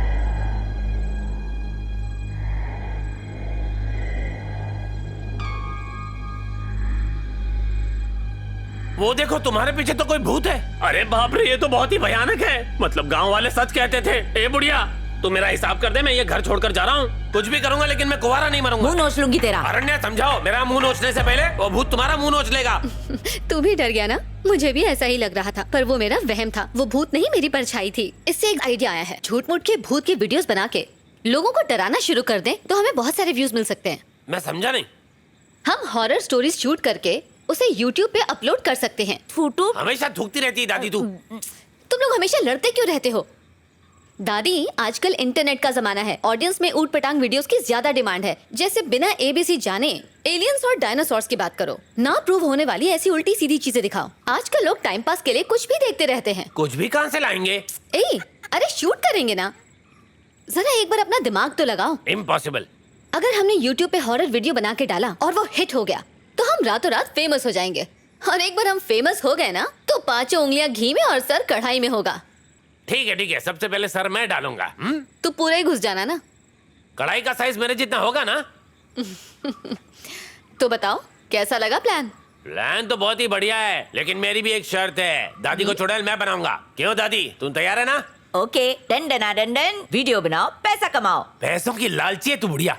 वो देखो, तुम्हारे पीछे तो कोई भूत है। अरे बाप रे, ये तो बहुत ही भयानक है। मतलब गांव वाले सच कहते थे। ए बुढ़िया, तू मेरा हिसाब कर दे, मैं ये घर छोड़कर जा रहा हूँ। कुछ भी करूंगा लेकिन मैं कुंवारा नहीं मरूंगा। मुंह नोच लूंगी तेरा। अरण्या समझाओ, मेरा मुंह नोचने से पहले वो भूत तुम्हारा मुंह नोच लेगा। तू भी डर गया ना? मुझे भी ऐसा ही लग रहा था, पर वो मेरा वहम था। वो भूत नहीं, मेरी परछाई थी। इससे एक आइडिया आया है, झूठ मूठ के भूत की वीडियोस बना के लोगों को डराना शुरू कर दें तो हमें बहुत सारे व्यूज मिल सकते हैं। मैं समझा नहीं। हम हॉरर स्टोरीज शूट करके उसे YouTube पे अपलोड कर सकते हैं। फूटू हमेशा थूकती रहती है दादी तू। तुम लोग हमेशा लड़ते क्यों रहते हो? दादी, आजकल इंटरनेट का जमाना है। ऑडियंस में ऊट पटांग वीडियोस की ज्यादा डिमांड है। जैसे बिना ABC जाने एलियंस और डायनासोर्स की बात करो। ना प्रूव होने वाली ऐसी उल्टी सीधी चीजें दिखाओ। आजकल लोग टाइम पास के लिए कुछ भी देखते रहते हैं। कुछ भी कहाँ से लाएंगे? अरे शूट करेंगे ना, जरा एक बार अपना दिमाग तो लगाओ। इम्पॉसिबल। अगर हमने YouTube पे हॉरर वीडियो बना के डाला और वो हिट हो गया तो हम रातों रात फेमस हो जाएंगे। और एक बार हम फेमस हो गए ना तो 5 उंगलियां घी में और सर कढ़ाई में होगा। ठीक है, सबसे पहले सर मैं डालूंगा। तू पूरा ही घुस जाना ना। कढ़ाई का साइज मेरे जितना होगा ना। तो बताओ कैसा लगा प्लान? प्लान तो बहुत ही बढ़िया है, लेकिन मेरी भी एक शर्त है। दादी को चुड़ैल मैं बनाऊंगा। क्यों दादी, तुम तैयार है ना? ओके, डन डना डन डन। वीडियो बनाओ, पैसा कमाओ। पैसों की लालची है तू बुढ़िया।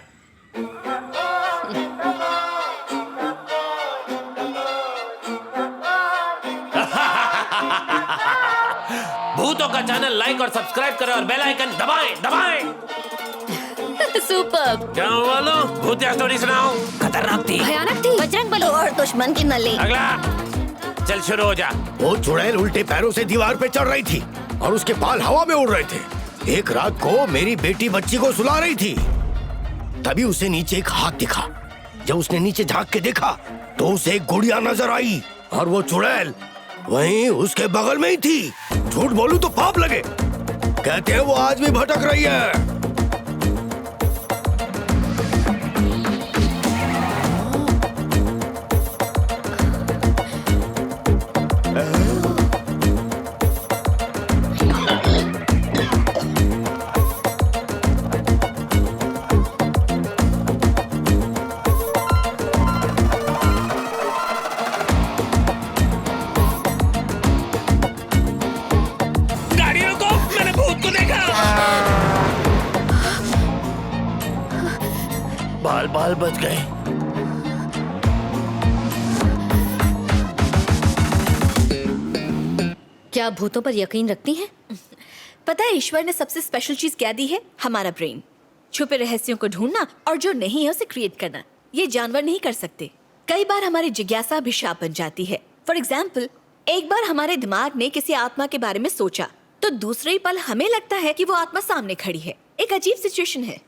भूतों का चैनल लाइक और सब्सक्राइब करें और बेल आइकन दबाएं। सुपर। क्या हुआ लो? भूतिया स्टोरी सुनाओ। खतरनाक थी, भयानक थी, बजरंग बली और दुश्मन की नली। अगला चल शुरू हो जा। वो चुड़ैल उल्टे पैरों से दीवार पे चढ़ रही थी और उसके बाल हवा में उड़ रहे थे। एक रात को मेरी बेटी बच्ची को सुला रही थी, तभी उसे नीचे एक हाथ दिखा। जब उसने नीचे झांक के देखा तो उसे एक गुड़िया नजर आई और वो चुड़ैल वहीं उसके बगल में ही थी। झूठ बोलूं तो पाप लगे। कहते हैं वो आज भी भटक रही है। बाल बच गए। क्या आप भूतों पर यकीन रखती हैं? पता है ईश्वर ने सबसे स्पेशल चीज क्या दी है? हमारा ब्रेन। छुपे रहस्यों को ढूंढना और जो नहीं है उसे क्रिएट करना। ये जानवर नहीं कर सकते। कई बार हमारी जिज्ञासा अभिशाप बन जाती है। फॉर एग्जाम्पल, एक बार हमारे दिमाग ने किसी आत्मा के बारे में सोचा तो दूसरे ही पल हमें लगता है कि वो आत्मा सामने खड़ी है। एक अजीब सिचुएशन है।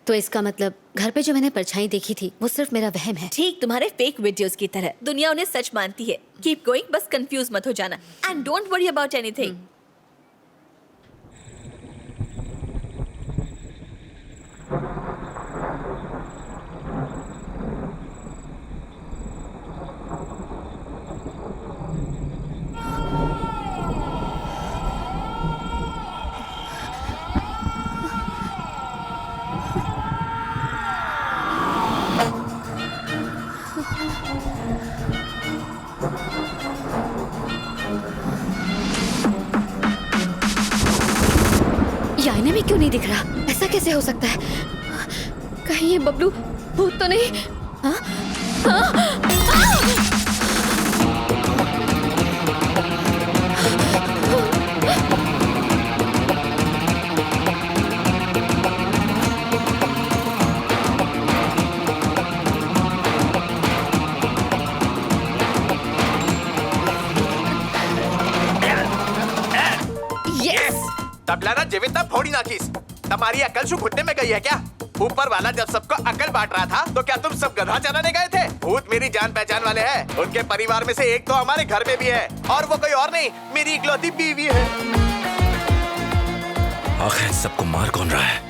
तो इसका मतलब घर पे जो मैंने परछाई देखी थी वो सिर्फ मेरा वहम है। ठीक तुम्हारे फेक वीडियोस की तरह। दुनिया उन्हें सच मानती है। कीप गोइंग, बस कंफ्यूज मत हो जाना and don't worry about anything. ये आईने में क्यों नहीं दिख रहा? ऐसा कैसे हो सकता है? कहीं ये बबलू भूत तो नहीं? हाँ? हाँ? तबला ना जीवित फोड़ी नाखीस। तुम्हारी अकल शु घुटने में गई है क्या? ऊपर वाला जब सबको अकल बांट रहा था तो क्या तुम सब गधा चलाने गए थे? भूत मेरी जान पहचान वाले हैं। उनके परिवार में से एक तो हमारे घर में भी है और वो कोई और नहीं, मेरी इकलौती बीवी है। आखिर इन सबको मार कौन रहा है?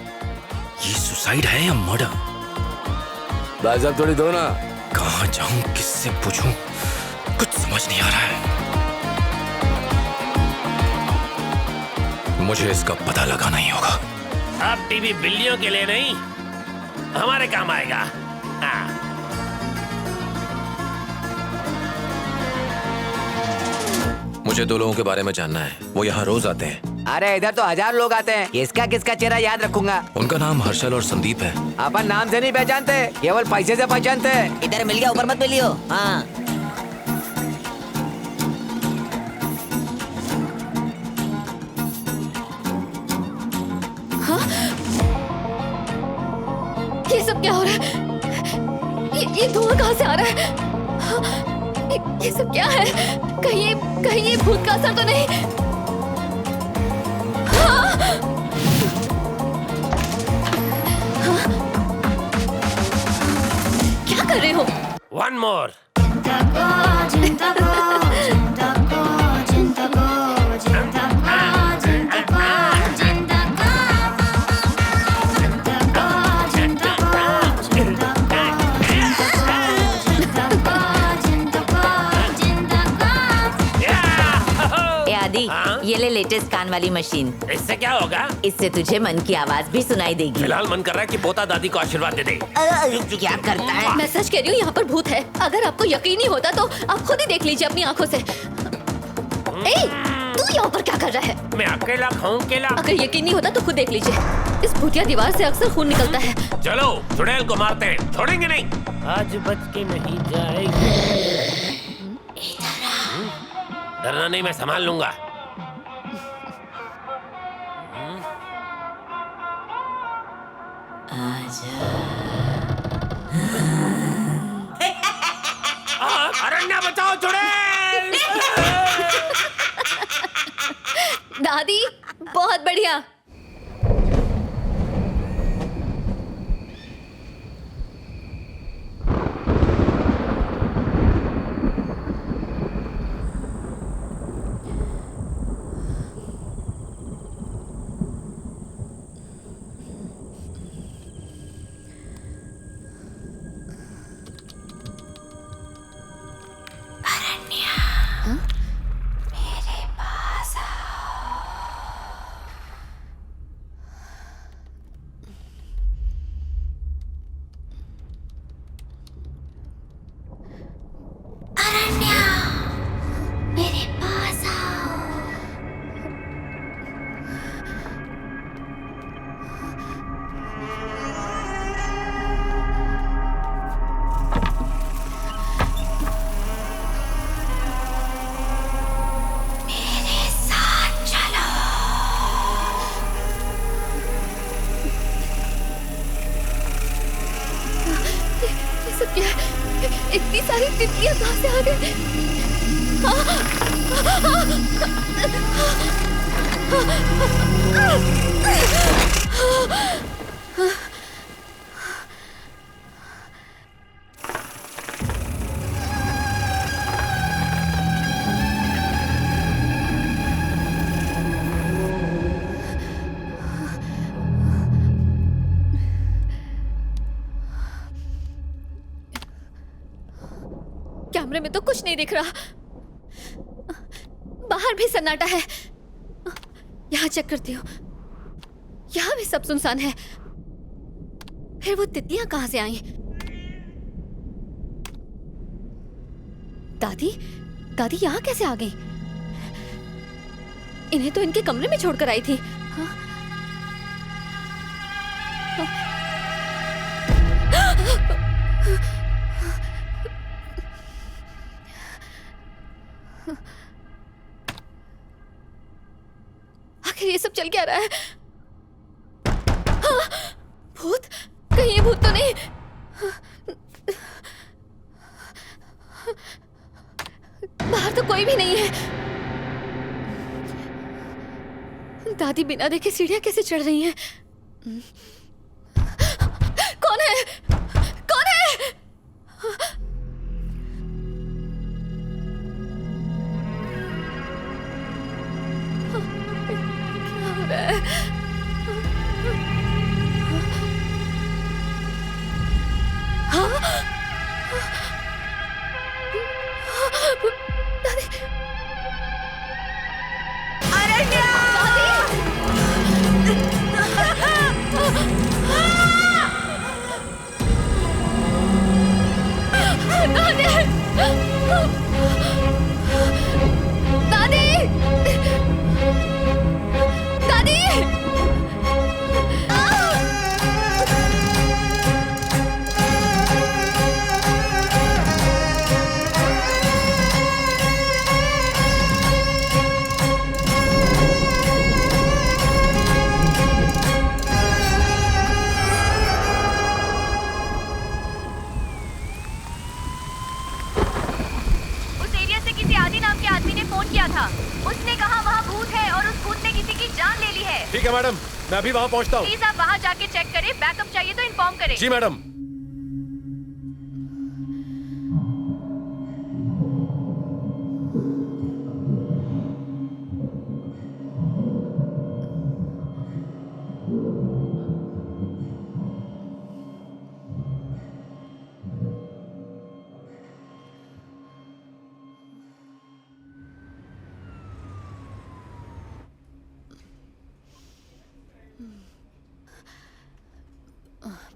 ये सुसाइड है या मर्डर? भाई साहब थोड़ी दो ना। कहाँ जाऊं, किससे पूछूं, कुछ समझ नहीं आ रहा है। मुझे इसका पता लगाना ही होगा। अब टीवी बिल्लियों के लिए नहीं, हमारे काम आएगा। हाँ। मुझे 2 लोगों के बारे में जानना है, वो यहाँ रोज आते हैं। अरे इधर तो 1000 लोग आते हैं, किसका किसका चेहरा याद रखूंगा। उनका नाम हर्षल और संदीप है। अपन नाम से नहीं पहचानते, केवल पैसे से पहचानते हैं। इधर मिल गया, ऊपर मत मिलियो। हाँ ये सब क्या हो रहा है? ये धुआं कहाँ से आ रहा है? ये सब क्या है? कहीं ये भूत का असर तो नहीं? हाँ! हाँ! क्या कर रहे हो? One more. ये ले लेटेस्ट कान वाली मशीन। इससे क्या होगा? इससे तुझे मन की आवाज भी सुनाई देगी। फिलहाल मन कर रहा है कि पोता दादी को आशीर्वाद दे दे। क्या करता है? मैं सच कह रही हूँ, यहाँ पर भूत है। अगर आपको यकीन नहीं होता तो आप खुद ही देख लीजिए अपनी आंखों से। तू यहाँ पर क्या कर रहा है? मैं अकेला खाऊं केला। अगर यकीन नहीं होता तो खुद देख लीजिए। इस भूतिया दीवार से अक्सर खून निकलता है। चलो चुड़ैल को मारते हैं, छोड़ेंगे नहीं। आज बच के नहीं जाएगी। डरना नहीं, मैं संभाल लूंगा। अरण्या बचाओ चुड़ैल! दादी बहुत बढ़िया। इतनी सारी तितलियां कहाँ से आ गई? कैमरे में तो कुछ नहीं दिख रहा। बाहर भी सन्नाटा है। यहाँ चेक करती हूँ, यहाँ भी सब सुनसान है। फिर वो तितलियां कहाँ से आई? दादी, दादी यहाँ कैसे आ गई? इन्हें तो इनके कमरे में छोड़कर आई थी। हाँ? आखिर ये सब चल क्या रहा है? हाँ, भूत? कहीं ये भूत तो नहीं? बाहर तो कोई भी नहीं है। दादी बिना देखे सीढ़ियां कैसे चढ़ रही हैं? कौन है? कौन है? क्या हो रहा है? ठीक है मैडम, मैं अभी वहाँ पहुँचता हूँ। प्लीज आप वहाँ जाके चेक करें, बैकअप चाहिए तो इन्फॉर्म करें। जी मैडम।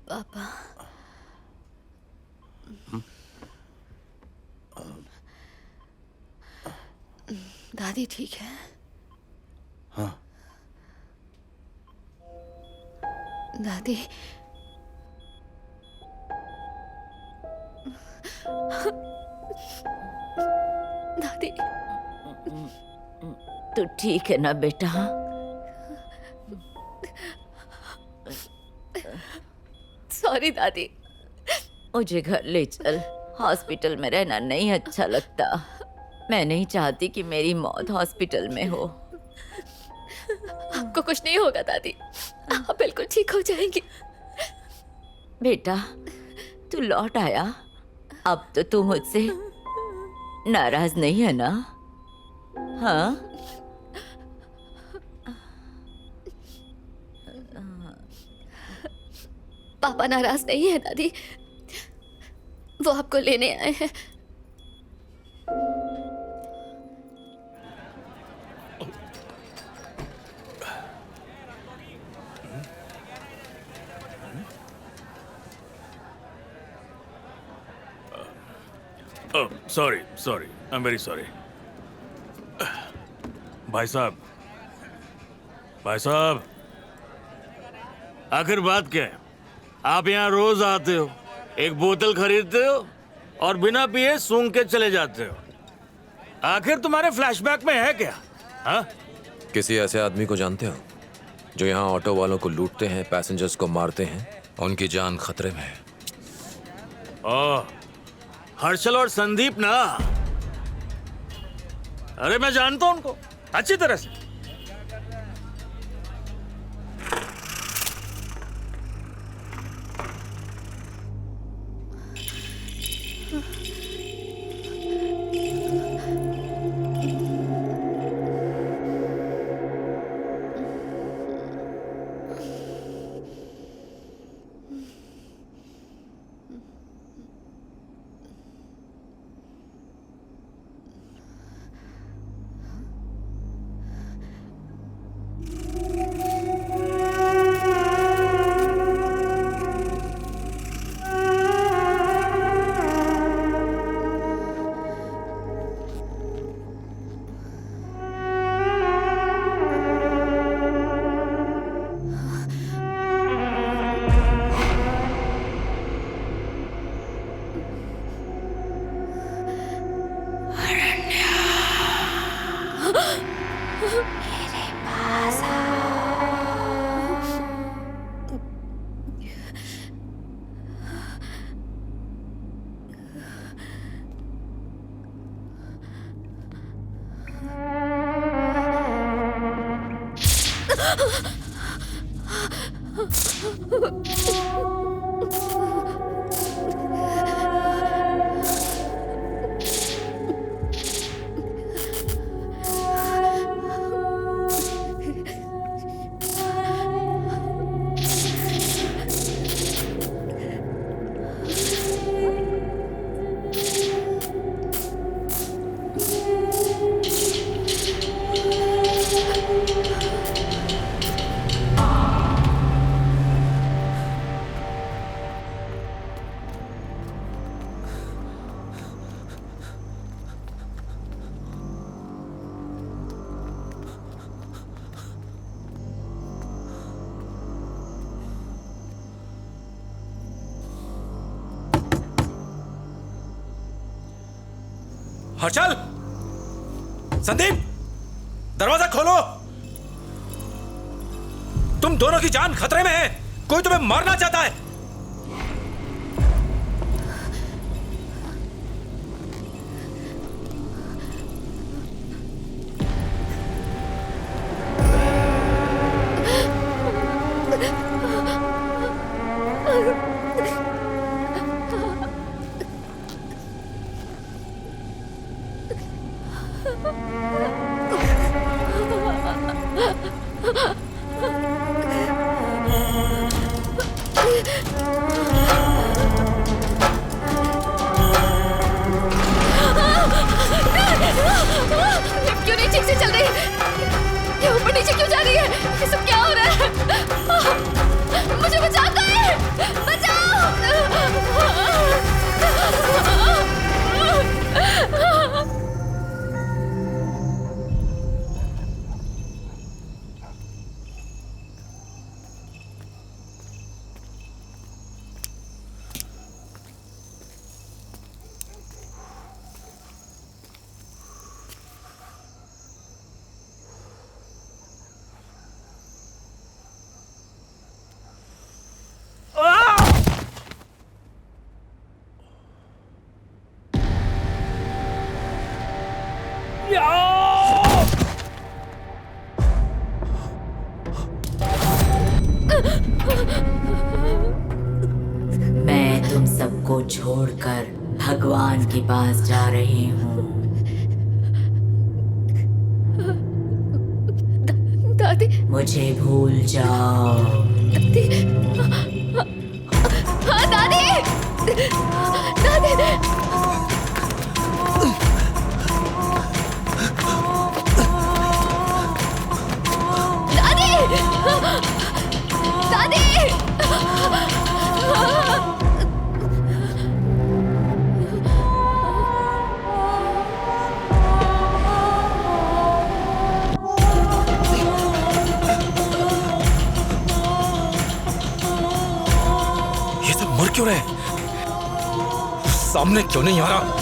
पापा, दादी ठीक है? हाँ। दादी, दादी, तू ठीक है ना बेटा? सॉरी दादी। मुझे घर ले चल, हॉस्पिटल में रहना नहीं अच्छा लगता। मैं नहीं चाहती कि मेरी मौत हॉस्पिटल में हो। आपको कुछ नहीं होगा दादी, आप बिल्कुल ठीक हो जाएंगी। बेटा, तू लौट आया, अब तो तू मुझसे नाराज नहीं है ना? हाँ? पापा नाराज नहीं है दादी, वो आपको लेने आए हैं। Sorry sorry, I am very sorry. भाई साहब, भाई साहब, आखिर बात क्या है? आप यहाँ रोज आते हो, एक बोतल खरीदते हो और बिना पिए सूंघ के चले जाते हो। आखिर तुम्हारे फ्लैशबैक में है क्या? हाँ? किसी ऐसे आदमी को जानते हो जो यहाँ ऑटो वालों को लूटते हैं, पैसेंजर्स को मारते हैं, उनकी जान खतरे में है? ओह, हर्षल और संदीप ना? अरे मैं जानता हूं उनको अच्छी तरह से। हर्षल, संदीप, दरवाजा खोलो। तुम दोनों की जान खतरे में है। कोई तुम्हें मारना चाहता है। लिफ्ट क्यों नहीं ठीक से चल रही? ये ऊपर नीचे क्यों जा रही है? ये सब क्या हो रहा है? मुझे बचाओ कोई! बचाओ! मैं तुम सबको छोड़कर भगवान के पास जा रही हूँ। दादी, मुझे भूल जाओ। दादी, हाँ दादी, दादी, दादी, ये सब मर क्यों रहे? सामने क्यों नहीं आ रहा?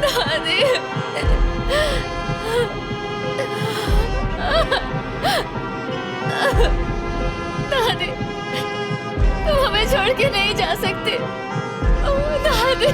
दादी, दादी, तुम हमें छोड़ के नहीं जा सकते। दादी,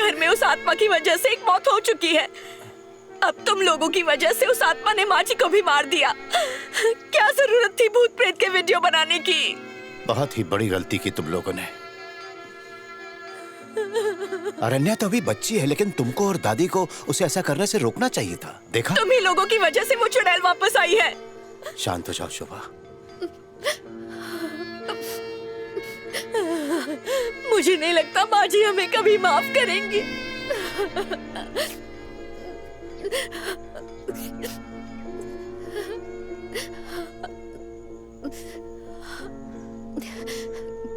घर में उस आत्मा की वजह से एक मौत हो चुकी है। अब तुम लोगों की वजह से उस आत्मा ने माँ जी को भी मार दिया। क्या जरूरत थी भूत प्रेत के वीडियो बनाने की? बहुत ही बड़ी गलती की तुम लोगों ने। अरण्या तो अभी बच्ची है, लेकिन तुमको और दादी को उसे ऐसा करने से रोकना चाहिए था। देखा, तुम्ही लोगों की वजह से वो चुड़ैल वापस आई है। शांत हो जाओ शोभा। मुझे नहीं लगता माँ जी हमें कभी माफ करेंगी।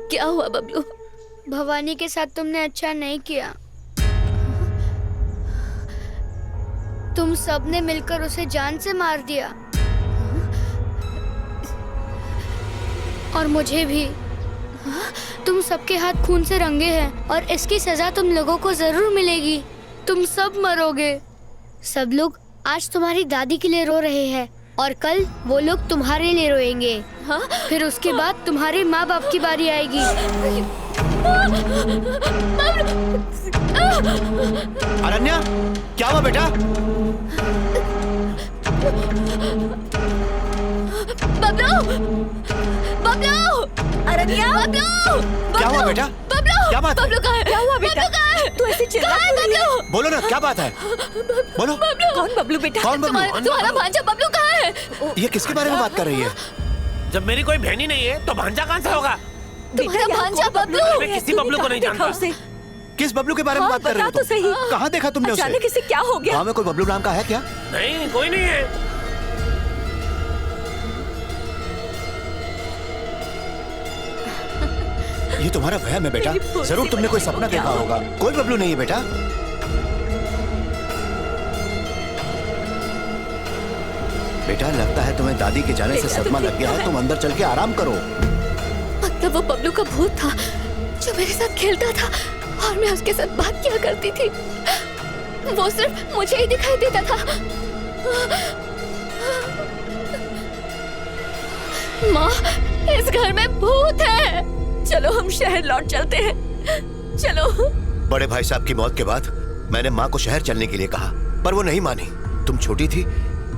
क्या हुआ बबलू? भवानी के साथ तुमने अच्छा नहीं किया। तुम सबने मिलकर उसे जान से मार दिया और मुझे भी। तुम सबके हाथ खून से रंगे हैं और इसकी सजा तुम लोगों को जरूर मिलेगी। तुम सब मरोगे। सब लोग आज तुम्हारी दादी के लिए रो रहे हैं और कल वो लोग तुम्हारे लिए रोएंगे। हाँ? फिर उसके बाद तुम्हारे माँ बाप की बारी आएगी। अरण्या, क्या हुआ बेटा? बबलू! बबलू! अरण्या! बबलू! क्या हुआ बेटा? बबलू! क्या बात है? बबलू कहाँ है? क्या हुआ बेटा? बबलू कहाँ है? तू ऐसे चिल्ला कहाँ है क्यों रही है? बबलू? बोलो ना, क्या बात है? बोलो। बबलू! कौन बबलू बेटा? कौन बबलू? तुम्हारा भांजा बबलू कहाँ है? ये किसके बारे में बात कर रही है? जब मेरी कोई बहन ही नहीं है तो भांजा कहाँ से होगा? तुम्हारा भांजा बबलू! मैं किसी बबलू को नहीं जानता। किस बबलू के बारे में बात कर रहे हो बता तो सही। कहाँ देखा तुमने उसे? अचानक इसे क्या हो गया? गाँव में कोई बबलू नाम का है क्या? नहीं, कोई नहीं है। ये तुम्हारा वहम है बेटा। जरूर तुमने कोई सपना देखा होगा। कोई बबलू नहीं है बेटा। बेटा, लगता है तुम्हें दादी के जाने से सदमा लग गया है। तुम अंदर चल के आराम करो। मतलब वो बबलू का भूत था जो मेरे साथ खेलता था और मैं उसके साथ बात किया करती थी। वो सिर्फ मुझे ही दिखाई देता था। माँ, इस घर में भूत है। चलो हम शहर लौट चलते हैं। चलो। बड़े भाई साहब की मौत के बाद मैंने माँ को शहर चलने के लिए कहा, पर वो नहीं मानी। तुम छोटी थी,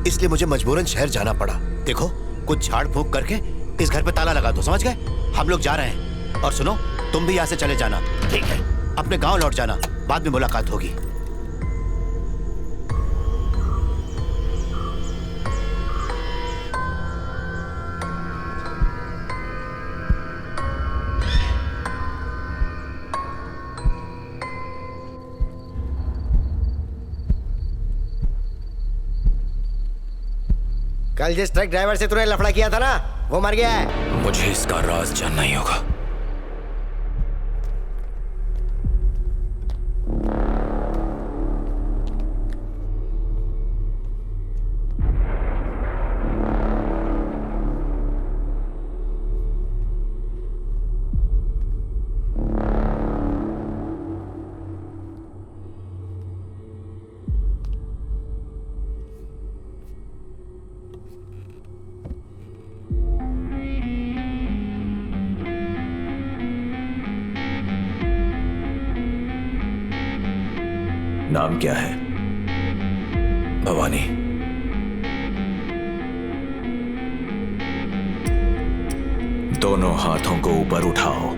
इसलिए मुझे मजबूरन शहर जाना पड़ा। देखो, कुछ झाड़ फूंक करके इस घर पे ताला लगा दो, समझ गए? हम लोग जा रहे हैं। और सुनो, तुम भी यहाँ से चले जाना। ठीक है। अपने गांव लौट जाना, बाद में मुलाकात होगी। कल जिस ट्रक ड्राइवर से तूने लफड़ा किया था ना, वो मर गया है। मुझे इसका राज जानना ही होगा। नाम क्या है? भवानी। दोनों हाथों को ऊपर उठाओ।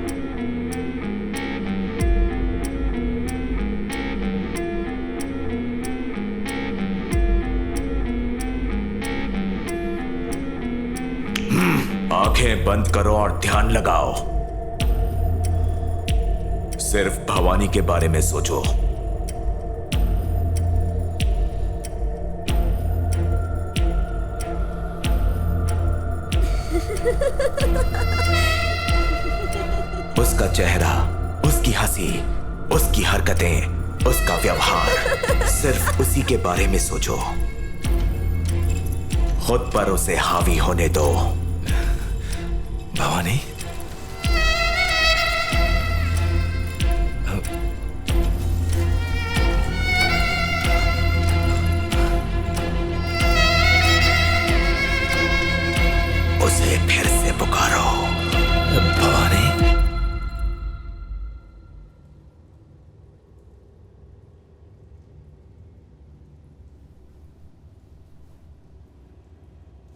आंखें बंद करो और ध्यान लगाओ। सिर्फ भवानी के बारे में सोचो। उसका चेहरा, उसकी हंसी, उसकी हरकतें, उसका व्यवहार, सिर्फ उसी के बारे में सोचो। खुद पर उसे हावी होने दो। भवानी, उसे फिर से पुकारो। भवानी,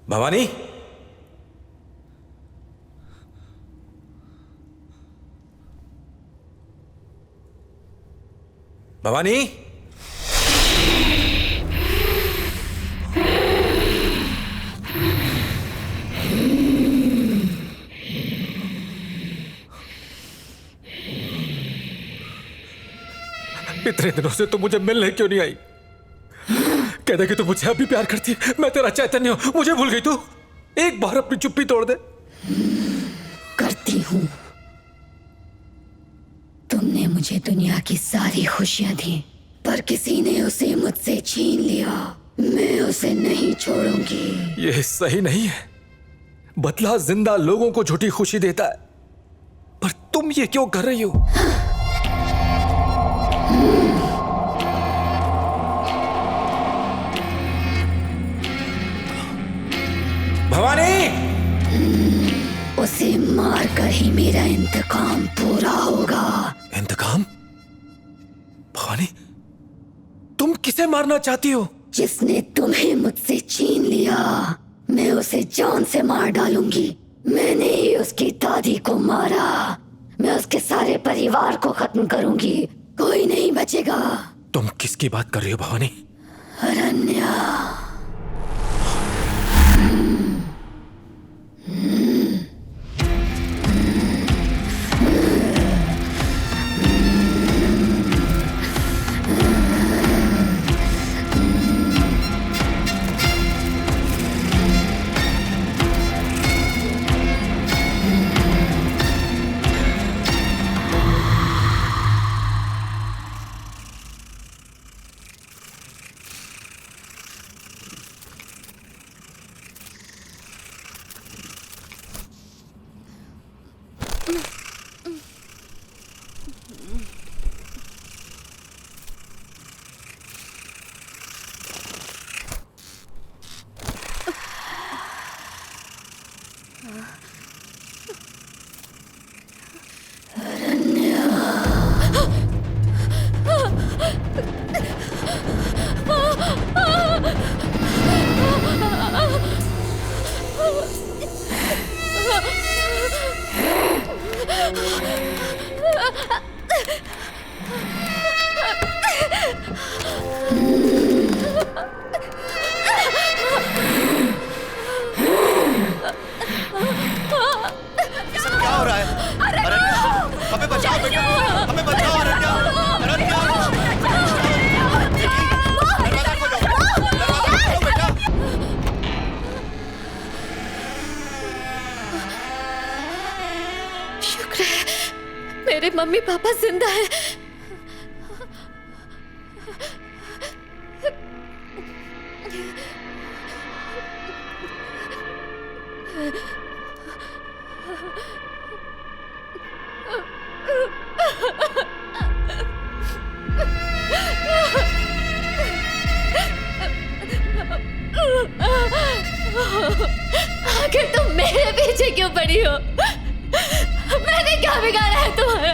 भवानी, भवानी, इतने दिनों से तुम मुझे मिलने क्यों नहीं आई? कहते कि तू मुझे अभी प्यार करती है, मैं तेरा चैतन्य हूं, मुझे भूल गई तू? एक बार अपनी चुप्पी तोड़ दे। करती हूँ। तुमने मुझे दुनिया की सारी खुशियां दी, पर किसी ने उसे मुझसे छीन लिया। मैं उसे नहीं छोड़ूंगी। ये सही नहीं है। बदला जिंदा लोगों को झूठी खुशी देता है, पर तुम ये क्यों कर रही हो? भवानी, उसे मार कर ही मेरा इंतकाम पूरा होगा। इंतकाम? भवानी, तुम किसे मारना चाहती हो? जिसने तुम्हें मुझसे छीन लिया, मैं उसे जान से मार डालूंगी। मैंने ही उसकी दादी को मारा। मैं उसके सारे परिवार को खत्म करूंगी। कोई नहीं बचेगा। तुम किसकी बात कर रही हो भवानी? अरण्या। मेरे मम्मी पापा जिंदा है। आखिर तुम मेरे पीछे क्यों पड़ी हो? मैंने क्या बिगाड़ा है तुम्हारा?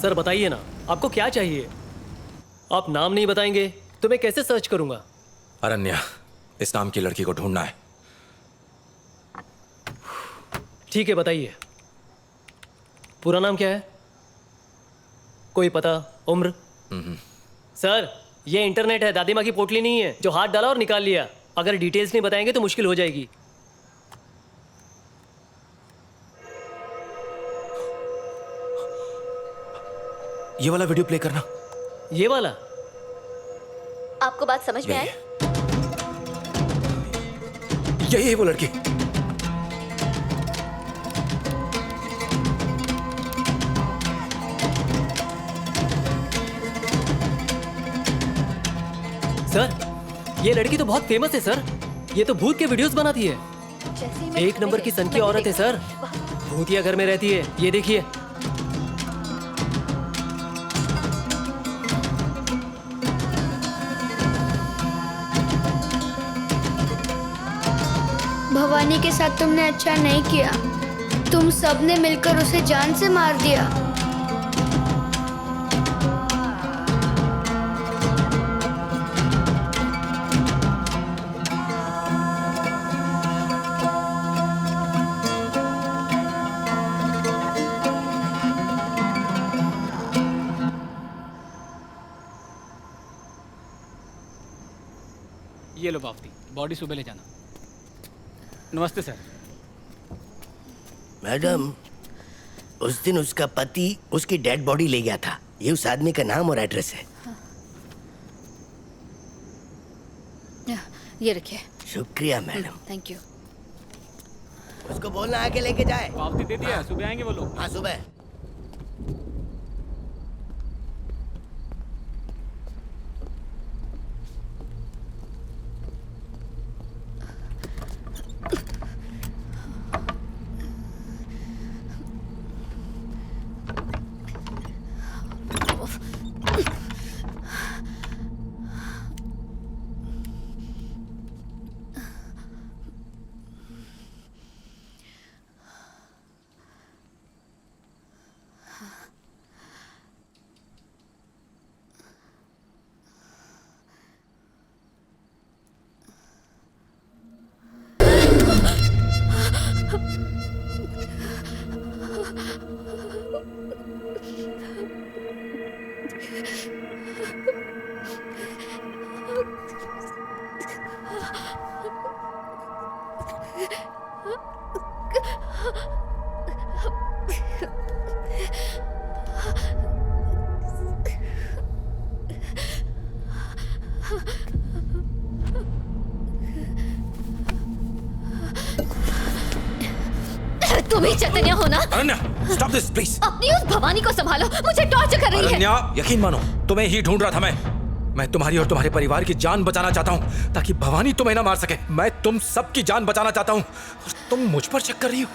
सर बताइए ना, आपको क्या चाहिए? आप नाम नहीं बताएंगे तो मैं कैसे सर्च करूंगा? अरण्या, इस नाम की लड़की को ढूंढना है। ठीक है, बताइए। पूरा नाम क्या है? कोई पता, उम्र? सर, ये इंटरनेट है, दादी माँ की पोटली नहीं है जो हाथ डाला और निकाल लिया। अगर डिटेल्स नहीं बताएंगे तो मुश्किल हो जाएगी। ये वाला वीडियो प्ले करना। ये वाला? आपको बात समझ में आई? यही है वो लड़की। सर, ये लड़की तो बहुत फेमस है सर। ये तो भूत के वीडियोस बनाती है। एक नंबर की सन की औरत है सर। भूतिया घर में रहती है। ये देखिए। भवानी के साथ तुमने अच्छा नहीं किया। तुम सबने मिलकर उसे जान से मार दिया। ये लो पावती, बॉडी सुबह ले जाना। नमस्ते सर। मैडम, उस दिन उसका पति उसकी डेड बॉडी ले गया था। ये उस आदमी का नाम और एड्रेस है। ये रखिए। शुक्रिया मैडम। Thank you. उसको बोलना आके लेके जाए। पावती दे दिया, सुबह आएंगे वो लोग। हाँ सुबह। तुम ही चैतन्य हो ना? Ananya, stop this please. अपनी उस भवानी को संभालो, मुझे टॉर्चर कर रही है। अनन्या, यकीन मानो, तुम्हें ही ढूंढ रहा था मैं तुम्हारी और तुम्हारे परिवार की जान बचाना चाहता हूँ ताकि भवानी तुम्हें ना मार सके। मैं तुम सबकी जान बचाना चाहता हूँ और तुम मुझ पर शक कर रही हो।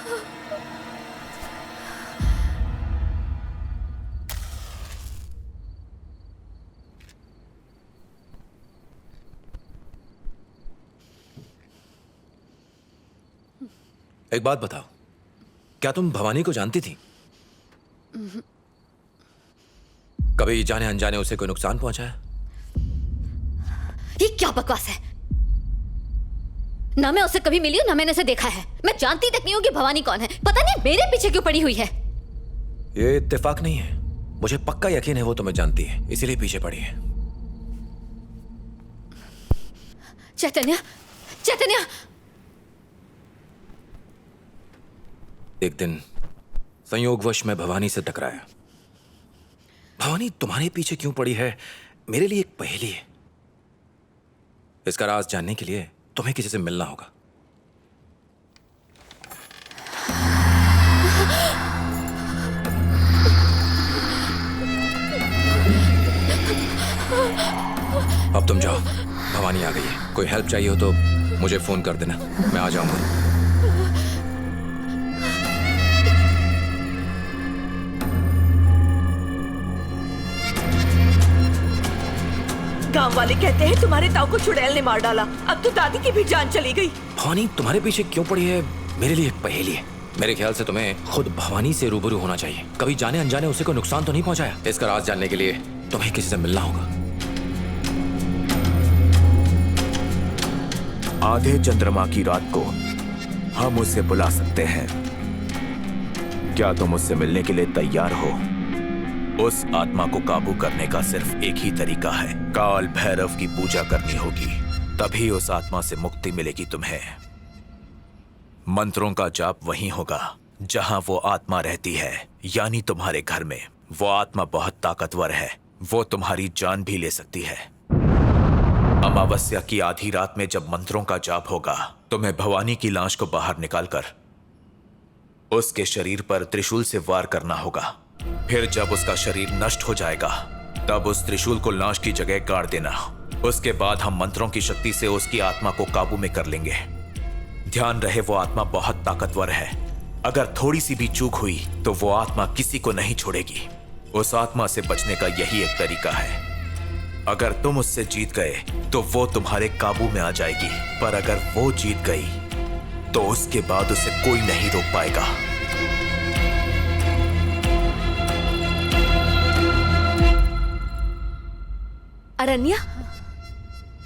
एक बात बताओ, क्या तुम भवानी को जानती थी? कभी जाने अनजाने उसे कोई नुकसान पहुंचाया? ये क्या बकवास है? ना मैं उससे कभी मिली हूं, ना मैंने उसे देखा है। मैं जानती तक नहीं हूं कि भवानी कौन है। पता नहीं मेरे पीछे क्यों पड़ी हुई है। ये इत्तेफाक नहीं है, मुझे पक्का यकीन है वो तुम्हें जानती है, इसीलिए पीछे पड़ी है। चैतन्य, चैतन्य। एक दिन संयोगवश मैं भवानी से टकराया। भवानी तुम्हारे पीछे क्यों पड़ी है, मेरे लिए एक पहेली है। इसका राज जानने के लिए तुम्हें किसी से मिलना होगा। अब तुम जाओ, भवानी आ गई है। कोई हेल्प चाहिए हो तो मुझे फोन कर देना, मैं आ जाऊंगा। गांव वाले कहते हैं तुम्हारे ताऊ को चुड़ैल ने मार डाला। अब तो दादी की भी जान चली गई। भवानी तुम्हारे पीछे क्यों पड़ी है, मेरे लिए एक पहेली है। मेरे ख्याल से तुम्हें खुद भवानी से रूबरू होना चाहिए। कभी जाने अनजाने उसे कोई नुकसान तो नहीं पहुंचाया? इसका राज जानने के लिए तुम्हें किसी से मिलना होगा। आधे चंद्रमा की रात को हम उसे बुला सकते हैं। क्या तुम उससे मिलने के लिए तैयार हो? उस आत्मा को काबू करने का सिर्फ एक ही तरीका है, काल भैरव की पूजा करनी होगी, तभी उस आत्मा से मुक्ति मिलेगी तुम्हें। मंत्रों का जाप वहीं होगा जहां वो आत्मा रहती है, यानी तुम्हारे घर में। वो आत्मा बहुत ताकतवर है, वो तुम्हारी जान भी ले सकती है। अमावस्या की आधी रात में जब मंत्रों का जाप होगा, तुम्हें भवानी की लाश को बाहर निकालकर उसके शरीर पर त्रिशूल से वार करना होगा। फिर जब उसका शरीर नष्ट हो जाएगा, तब उस त्रिशूल को लाश की जगह गाड़ देना। उसके बाद हम मंत्रों की शक्ति से उसकी आत्मा को काबू में कर लेंगे। ध्यान रहे, वो आत्मा बहुत ताकतवर है। अगर थोड़ी सी भी चूक हुई तो वो आत्मा किसी को नहीं छोड़ेगी। उस आत्मा से बचने का यही एक तरीका है। अगर तुम उससे जीत गए तो वो तुम्हारे काबू में आ जाएगी, पर अगर वो जीत गई तो उसके बाद उसे कोई नहीं रोक पाएगा। अरण्या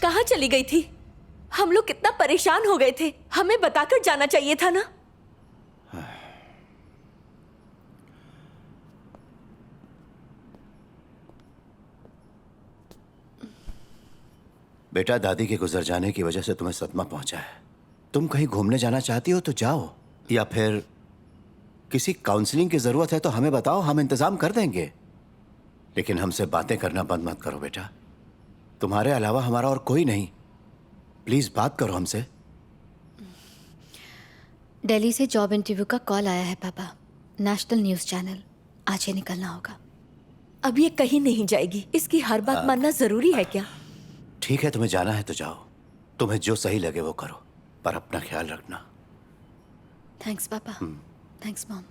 कहाँ चली गई थी? हम लोग कितना परेशान हो गए थे, हमें बताकर जाना चाहिए था ना। बेटा, दादी के गुजर जाने की वजह से तुम्हें सदमा पहुंचा है। तुम कहीं घूमने जाना चाहती हो तो जाओ, या फिर किसी काउंसलिंग की जरूरत है तो हमें बताओ, हम इंतजाम कर देंगे। लेकिन हमसे बातें करना बंद मत करो बेटा। तुम्हारे अलावा हमारा और कोई नहीं। प्लीज बात करो हमसे। दिल्ली से जॉब इंटरव्यू का कॉल आया है पापा, नेशनल न्यूज चैनल। आज ही निकलना होगा। अब ये कहीं नहीं जाएगी, इसकी हर बात मानना जरूरी है क्या? ठीक है, तुम्हें जाना है तो जाओ, तुम्हें जो सही लगे वो करो, पर अपना ख्याल रखना। थैंक्स पापा। Thanks mom.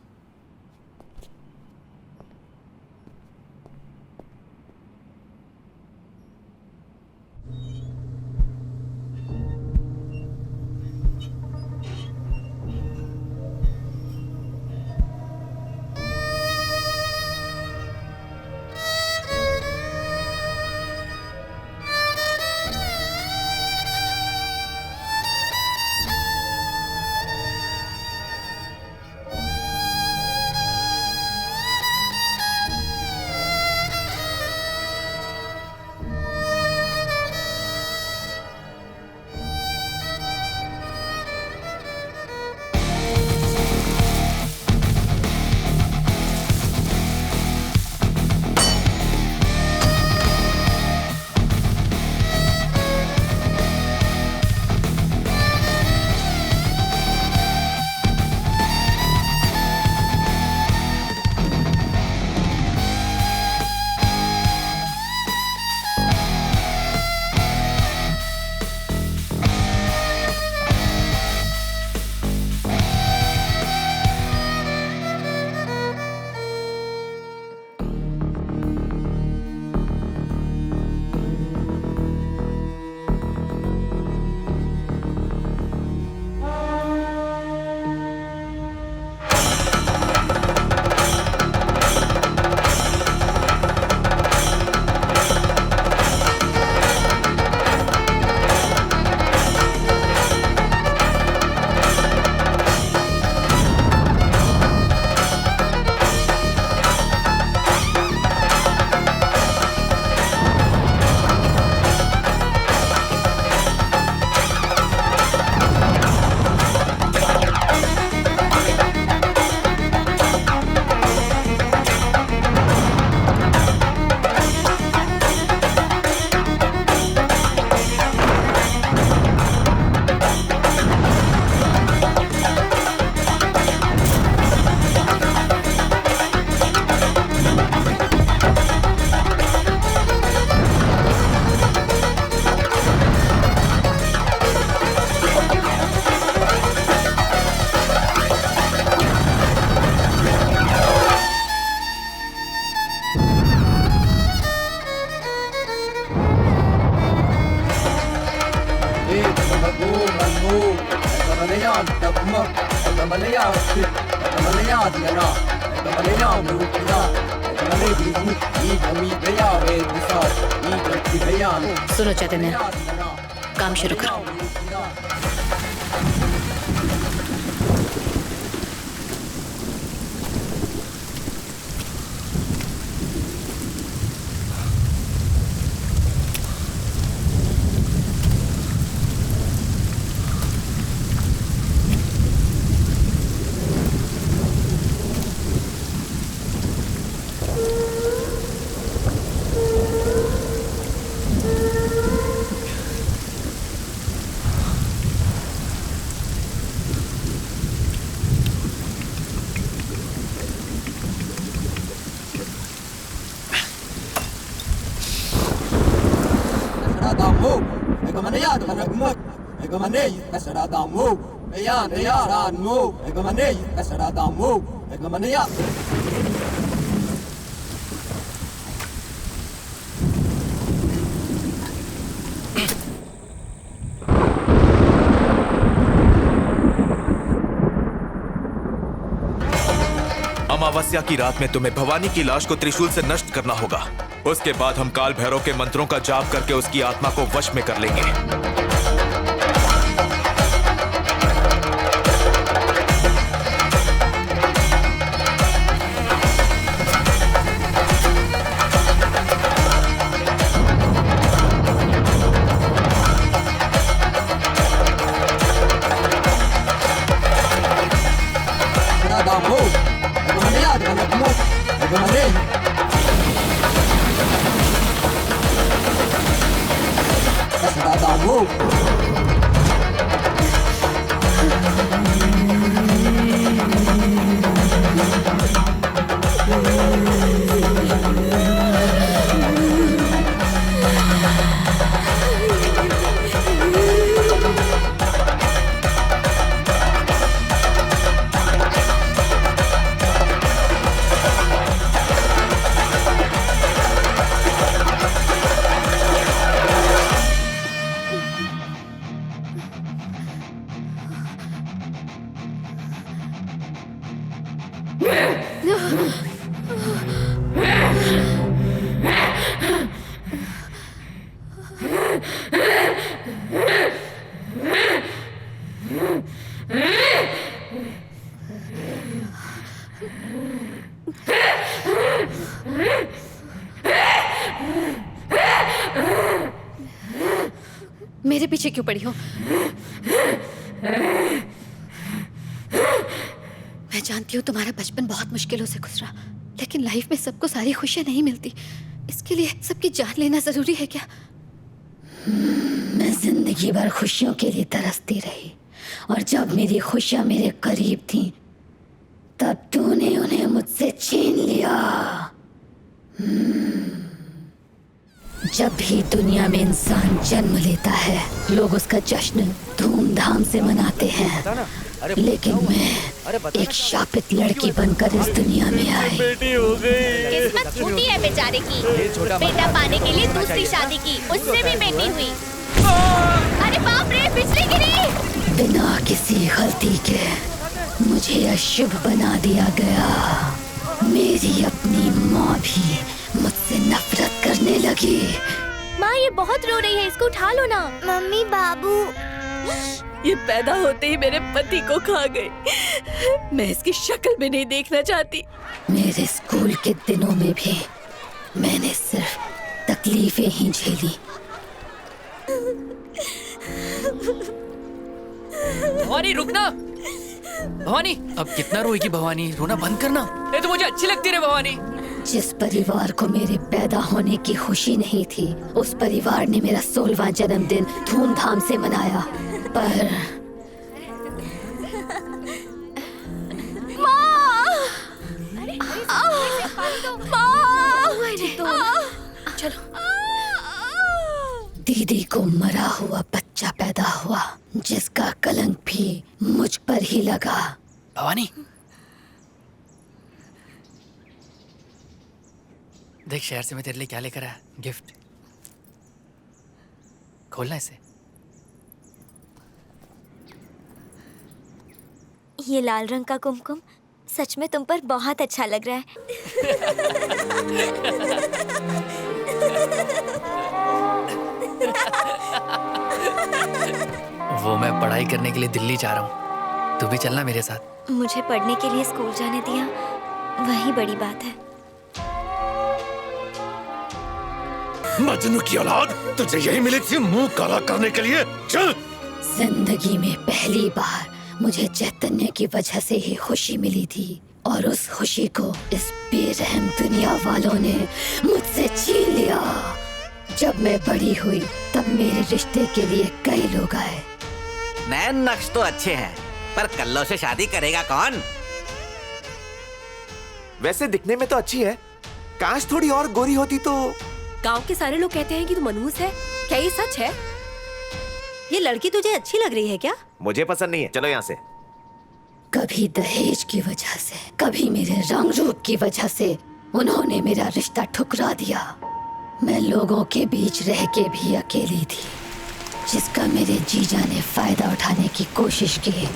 सुनो चैतन्य, काम शुरू करो। अमावस्या की रात में तुम्हें भवानी की लाश को त्रिशूल से नष्ट करना होगा। उसके बाद हम काल भैरव के मंत्रों का जाप करके उसकी आत्मा को वश में कर लेंगे। मेरे पीछे क्यों पड़ी हो? मैं जानती हूँ तुम्हारा बचपन बहुत मुश्किलों से गुजरा, लेकिन लाइफ में सबको सारी खुशियाँ नहीं मिलती। इसके लिए सबकी जान लेना जरूरी है क्या? मैं जिंदगी भर खुशियों के लिए तरसती रही, और जब मेरी खुशियाँ मेरे करीब थीं, तब तूने उन्हें मुझसे छीन लिया। जब भी दुनिया में इंसान जन्म लेता है, लोग उसका जश्न धूमधाम से मनाते हैं, लेकिन मैं एक शापित लड़की बनकर इस दुनिया में आई। बेटी हो गई। किस्मत फूटी है बेचारे की। बेटा पाने के लिए दूसरी शादी की, उससे भी बेटी हुई। अरे बाप रे, बिजली गिरी। बिना किसी गलती के मुझे अशुभ बना दिया गया। मेरी अपनी माँ भी मुझसे नफरत करने लगी। माँ, ये बहुत रो रही है, इसको उठा लो ना। मम्मी, बाबू, ये पैदा होते ही मेरे पति को खा गई। मैं इसकी शक्ल भी नहीं देखना चाहती। मेरे स्कूल के दिनों में भी मैंने सिर्फ तकलीफें ही झेली। भवानी, रुकना। भवानी, अब कितना रोएगी भवानी? रोना बंद करना। ये तो मुझे अच्छी लगती है भवानी। जिस परिवार को मेरे पैदा होने की खुशी नहीं थी, उस परिवार ने मेरा 16वां जन्मदिन धूमधाम से मनाया। पर दीदी को मरा हुआ बच्चा पैदा हुआ, जिसका कलंक भी मुझ पर ही लगा। भवानी, देख शहर से मैं तेरे लिए क्या लेकर आया, गिफ्ट। खोलना इसे। ये लाल रंग का कुमकुम सच में तुम पर बहुत अच्छा लग रहा है। वो मैं पढ़ाई करने के लिए दिल्ली जा रहा हूँ, तू भी चलना मेरे साथ। मुझे पढ़ने के लिए स्कूल जाने दिया, वही बड़ी बात है। मजनू की औलाद, तुझे यही मिली थी मुंह काला करने के लिए। चल। जिंदगी में पहली बार मुझे चैतन्य की वजह से ही खुशी मिली थी, और उस खुशी को इस बेरहम दुनिया वालों ने मुझसे छीन लिया। जब मैं बड़ी हुई, तब मेरे रिश्ते के लिए कई लोग आए। नए नक्श तो अच्छे हैं, पर कल्लो से शादी करेगा कौन? वैसे दिखने में तो अच्छी है, काश थोड़ी और गोरी होती तो। गांव के सारे लोग कहते हैं कि तू मनहूस है, क्या ये सच है? ये लड़की तुझे अच्छी लग रही है क्या? मुझे पसंद नहीं है, चलो यहाँ से। कभी दहेज की वजह से, कभी मेरे रंग रूप की वजह से उन्होंने मेरा रिश्ता ठुकरा दिया। मैं लोगों के बीच रह के भी अकेली थी, जिसका मेरे जीजा ने फायदा उठाने की कोशिश की।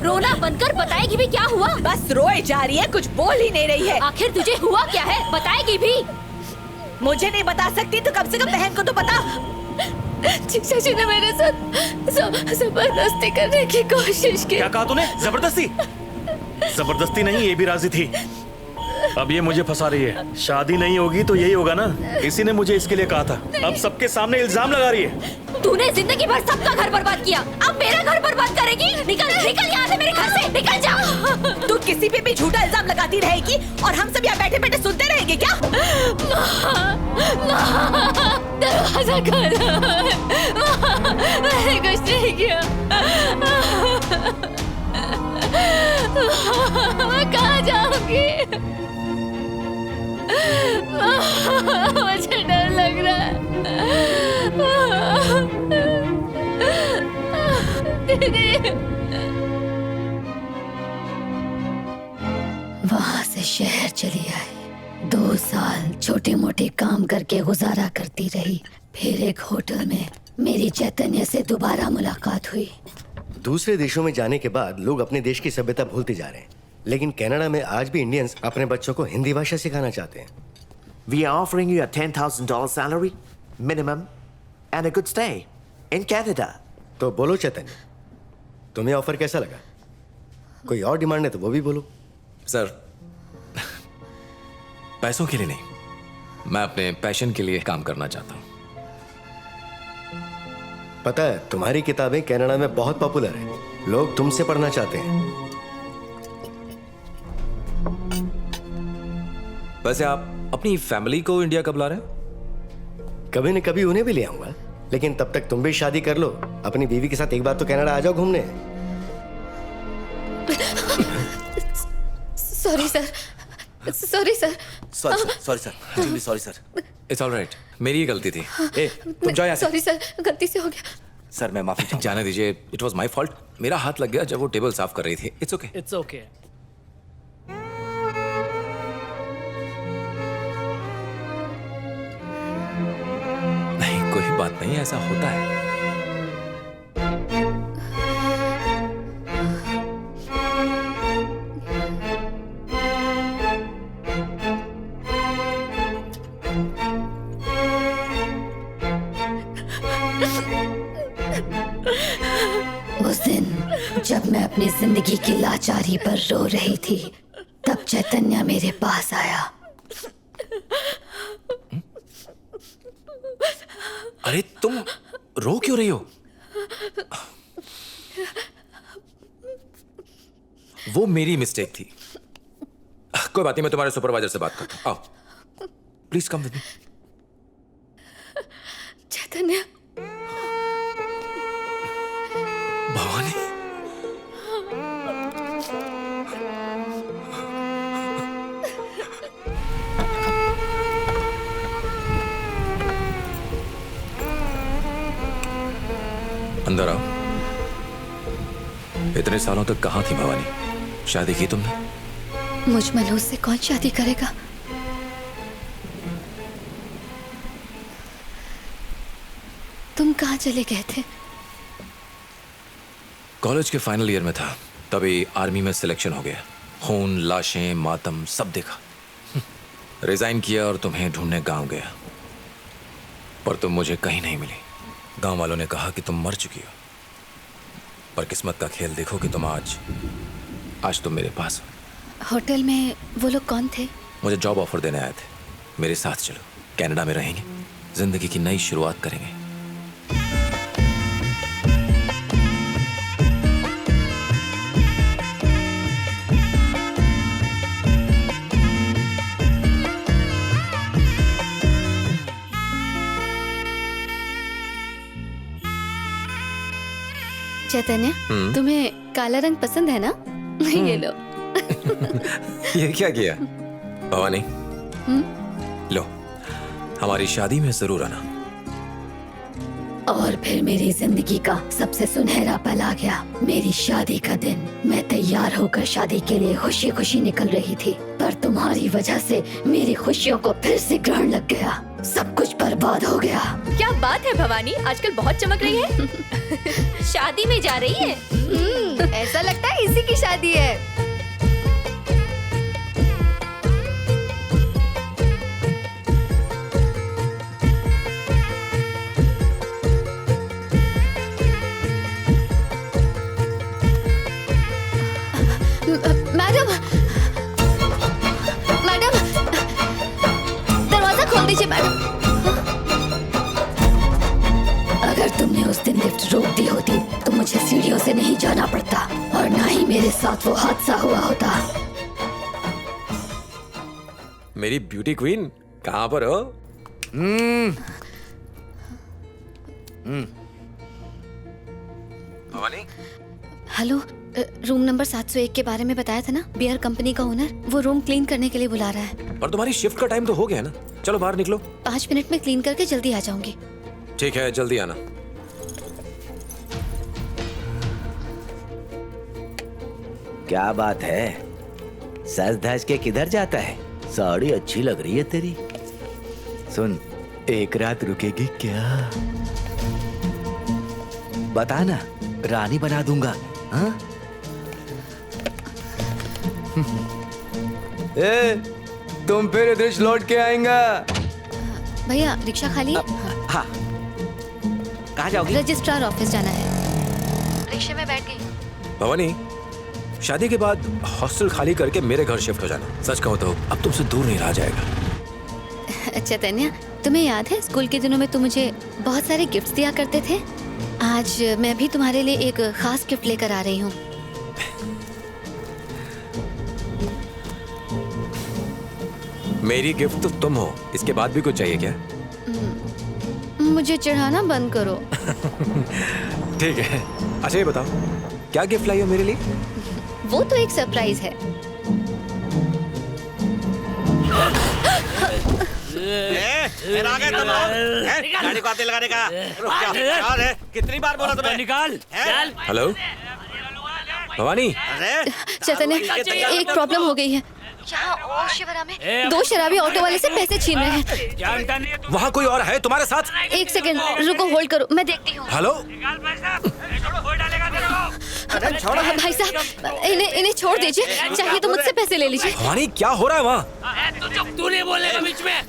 रोना बंद कर, बताएगी भी क्या हुआ? बस रोए जा रही है, कुछ बोल ही नहीं रही है। आखिर तुझे हुआ क्या है, बताएगी भी? मुझे नहीं बता सकती तो कम से कम बहन को तो बता। चिक्षा जी ने मेरे साथ जबरदस्ती करने की कोशिश की। क्या कहा तूने? जबरदस्ती? जबरदस्ती नहीं, ये भी राजी थी। अब ये मुझे फंसा रही है। शादी नहीं होगी तो यही होगा ना। इसी ने मुझे इसके लिए कहा था। अब सबके सामने इल्जाम लगा रही है। तूने जिंदगी भर सबका घर बर्बाद किया, अब मेरा घर बर्बाद करेगी? निकल निकल यहाँ से, मेरे घर से निकल जा। तू किसी पे भी झूठा इल्जाम लगाती रहेगी और हम सब यहाँ बैठे बैठे सुनते रहेंगे क्या? दरवाजा खोलो। मैंने कुछ नहीं किया। मैं कहाँ जाऊंगी? मुझे डर लग रहा है। दीदी। वहाँ से शहर चली आई। 2 साल छोटे मोटे काम करके गुजारा करती रही। फिर एक होटल में मेरी चैतन्य से दोबारा मुलाकात हुई। दूसरे देशों में जाने के बाद लोग अपने देश की सभ्यता भूलते जा रहे हैं, लेकिन कनाडा में आज भी इंडियंस अपने बच्चों को हिंदी भाषा सिखाना चाहते हैं। We are offering you a $10,000 salary, minimum, and a good stay in Canada. तो बोलो चैतन्य, तुम्हें ऑफर कैसा लगा? कोई और डिमांड है तो वो भी बोलो। सर, पैसों के लिए नहीं, मैं अपने पैशन के लिए काम करना चाहता हूँ। पता है, तुम्हारी किताबें कनाडा में बहुत पॉपुलर है। लोग तुमसे पढ़ना चाहते हैं। वैसे आप अपनी फैमिली को इंडिया कब ला रहे हैं? कभी न कभी उन्हें भी ले आऊंगा, लेकिन तब तक तुम भी शादी कर लो। अपनी बीवी के साथ एक बार तो कनाडा आ जाओ घूमने। Sorry sir, sorry sir. Sorry sir, sorry sir. It's alright, मेरी ही गलती थी। ए, तुम जाओ यहाँ से। सॉरी सर, गलती से हो गया। सर मैं माफी चाहूंगा। जाने दीजिए, इट वाज माय फॉल्ट। मेरा हाथ लग गया जब वो टेबल साफ कर रही थी। It's okay. It's okay. नहीं, कोई बात नहीं, ऐसा होता है। उस दिन जब मैं अपनी जिंदगी की लाचारी पर रो रही थी, तब चैतन्य मेरे पास आया। अरे तुम रो क्यों रही हो? वो मेरी मिस्टेक थी। कोई बात नहीं, मैं तुम्हारे सुपरवाइजर से बात करता हूँ। आओ, प्लीज कम विद मी। चैतन्य। भवानी। अंदर आओ। इतने सालों तक कहाँ थी भवानी? शादी की तुमने? मुझ मनोज से कौन शादी करेगा? तुम कहाँ चले गए थे? कॉलेज के फाइनल ईयर में था, तभी आर्मी में सिलेक्शन हो गया। खून, लाशें, मातम सब देखा। रिजाइन किया और तुम्हें ढूंढने गांव गया, पर तुम मुझे कहीं नहीं मिली। गांव वालों ने कहा कि तुम मर चुकी हो, पर किस्मत का खेल देखो कि तुम आज तुम मेरे पास हो। होटल में वो लोग कौन थे? मुझे जॉब ऑफर देने आए थे। मेरे साथ चलो, कनाडा में रहेंगे, जिंदगी की नई शुरुआत करेंगे। चैतन्य, तुम्हें काला रंग पसंद है ना? ये लो। ये क्या किया? भवानी, लो, हमारी शादी में जरूर आना। और फिर मेरी जिंदगी का सबसे सुनहरा पल आ गया, मेरी शादी का दिन। मैं तैयार होकर शादी के लिए खुशी खुशी निकल रही थी, पर तुम्हारी वजह से मेरी खुशियों को फिर से ग्रहण लग गया। सब कुछ बर्बाद हो गया। क्या बात है भवानी, आजकल बहुत चमक रही है। शादी में जा रही है? ऐसा लगता है इसी की शादी है। मैडम, मैडम, दरवाजा खोल दीजिए मैडम। अगर तुमने उस दिन लिफ्ट रोक दी होती तो मुझे सीढ़ियों से नहीं जाना पड़ता और ना ही मेरे साथ वो हादसा हुआ होता। मेरी ब्यूटी क्वीन कहाँ पर हो? भवानी, हेलो, रूम नंबर 701 के बारे में बताया था ना, बियर कंपनी का ओनर, वो रूम क्लीन करने के लिए बुला रहा है। पर तुम्हारी शिफ्ट का टाइम तो हो गया ना, चलो बाहर निकलो। 5 मिनट में क्लीन करके जल्दी आ जाऊंगी। ठीक है, जल्दी आना। क्या बात है, सज धज के किधर जाता है? साड़ी अच्छी लग रही है तेरी। सुन, एक रात रुकेगी क्या? बता ना, रानी बना दूंगा। हाँ? तुम फिर इधर लौट के आएगा? भैया रिक्शा खाली है? हाँ। कहाँ जाओगी? रजिस्ट्रार ऑफिस जाना है। रिक्शे में बैठ गई। भवानी, शादी के बाद हॉस्टल खाली करके मेरे घर शिफ्ट हो जाना। सच कहूँ तो अब तुमसे दूर नहीं रहा जाएगा। अच्छा तन्या, तुम्हें याद है स्कूल के दिनों में तुम मुझे बहुत सारे गिफ्ट्स दिया करते थे? आज मैं भी तुम्हारे लिए एक खास गिफ्ट लेकर आ रही हूँ। मेरी गिफ्ट तो तुम हो, इसके बाद भी कुछ चाहिए क्या? मुझे चिढ़ाना बंद करो। ठीक है। अच्छा ये बताओ, क्या गिफ्ट लाई हो मेरे लिए? वो तो एक सरप्राइज है। फिर आ गए तुम लोग? गाड़ी को आते लगाने का रुक जा। यार है, कितनी बार बोला तुम्हें? निकाल। हेलो भवानी। चैतन्य, एक प्रॉब्लम हो गई है। यहाँ और शिवरा में 2 शराबी ऑटो वाले से पैसे छीन रहे हैं। वहाँ कोई और है तुम्हारे साथ? 1 सेकंड रुको, होल्ड करो, मैं देखती हूँ। हेलो भाई साहब, इन्हें छोड़ दीजिए, चाहिए तो मुझसे पैसे ले लीजिए। भवानी क्या हो रहा है वहाँ? तू नहीं बोलेगा बीच में।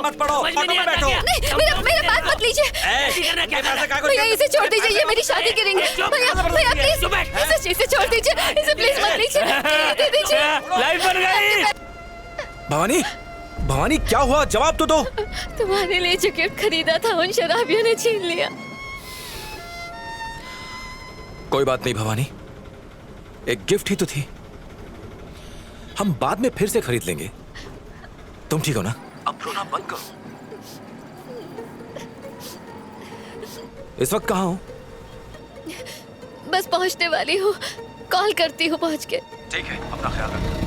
मत पड़ो, ऑटो में बैठो। नहीं, मेरा बात मत लीजिए भैया, इसे छोड़ दीजिए, ये मेरी शादी की रिंग है। भैया प्लीज इसे छोड़ दीजिए, इसे प्लीज मत लीजिए, दे दीजिए। लाइफ बन गई। भवानी, भवानी क्या हुआ? जवाब तो दो। तुम्हारे लिए जो गिफ्ट खरीदा था उन शराबियों ने छीन लिया। कोई बात नहीं भवानी, एक गिफ्ट ही तो थी, हम बाद में फिर से खरीद लेंगे। तुम ठीक हो ना? अब रोना बंद करो। इस वक्त कहाँ हो? बस पहुंचने वाली हूँ, कॉल करती हूँ पहुंच के। ठीक है, अपना ख्याल रखना।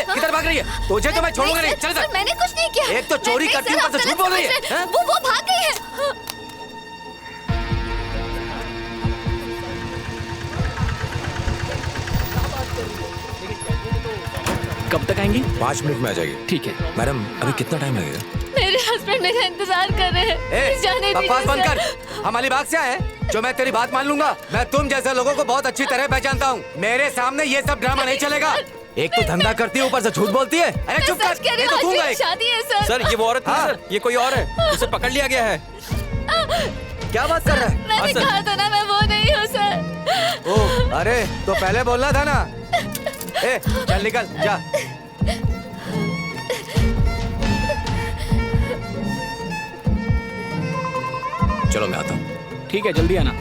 किधर भाग रही है? तुझे तो मैं छोड़ूंगा नहीं। चल सर, मैंने कुछ नहीं किया। एक तो चोरी करती है, ऊपर से झूठ बोल रही है। वो भाग गई है। कब तक आएंगी? 5 मिनट में आ जाएगी। ठीक है मैडम, अभी कितना टाइम लगेगा? मेरे हस्बैंड मेरा इंतजार कर रहे हैं। जाने दीजिए। बकवास बंद कर। हम अलीबाग से आए हैं, जो मैं तेरी बात मान लूंगा। मैं तुम जैसे लोगों को बहुत अच्छी तरह पहचानता हूँ। मेरे सामने ये सब ड्रामा नहीं चलेगा। एक तो धंधा करती है, ऊपर से झूठ बोलती है। अरे चुप कर, नहीं तो दूंगा एक। शादी है सर। सर ये वो औरत नहीं सर, ये कोई और है, उसे पकड़ लिया गया है। क्या बात कर रहा है? मैंने कहा था ना मैं वो नहीं हूँ सर। ओह, अरे तो पहले बोलना था ना। ए, चल निकल जा। चलो मैं आता हूँ। ठीक है, जल्दी आना।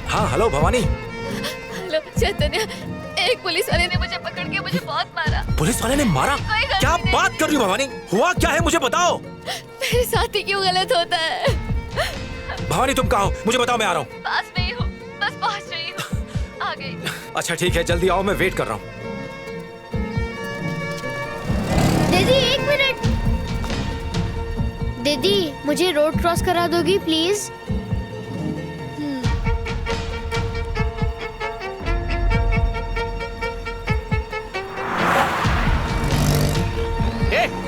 हाँ हेलो भवानी। हेलो चैतन्य, एक पुलिस वाले ने मुझे पकड़ के मुझे बहुत मारा। पुलिस वाले ने मारा? क्या बात कर रही हो भवानी? हुआ क्या है मुझे बताओ। मेरे साथ ही क्यों गलत होता है? भवानी तुम कहाँ हो? मुझे बताओ, मैं आ रहा हूँ। पास में ही हूँ, बस पहुँच रही हूँ, आ गई। अच्छा ठीक है, जल्दी आओ, मैं वेट कर रहा हूँ। दीदी 1 मिनट। दीदी मुझे रोड क्रॉस करा दोगी प्लीज?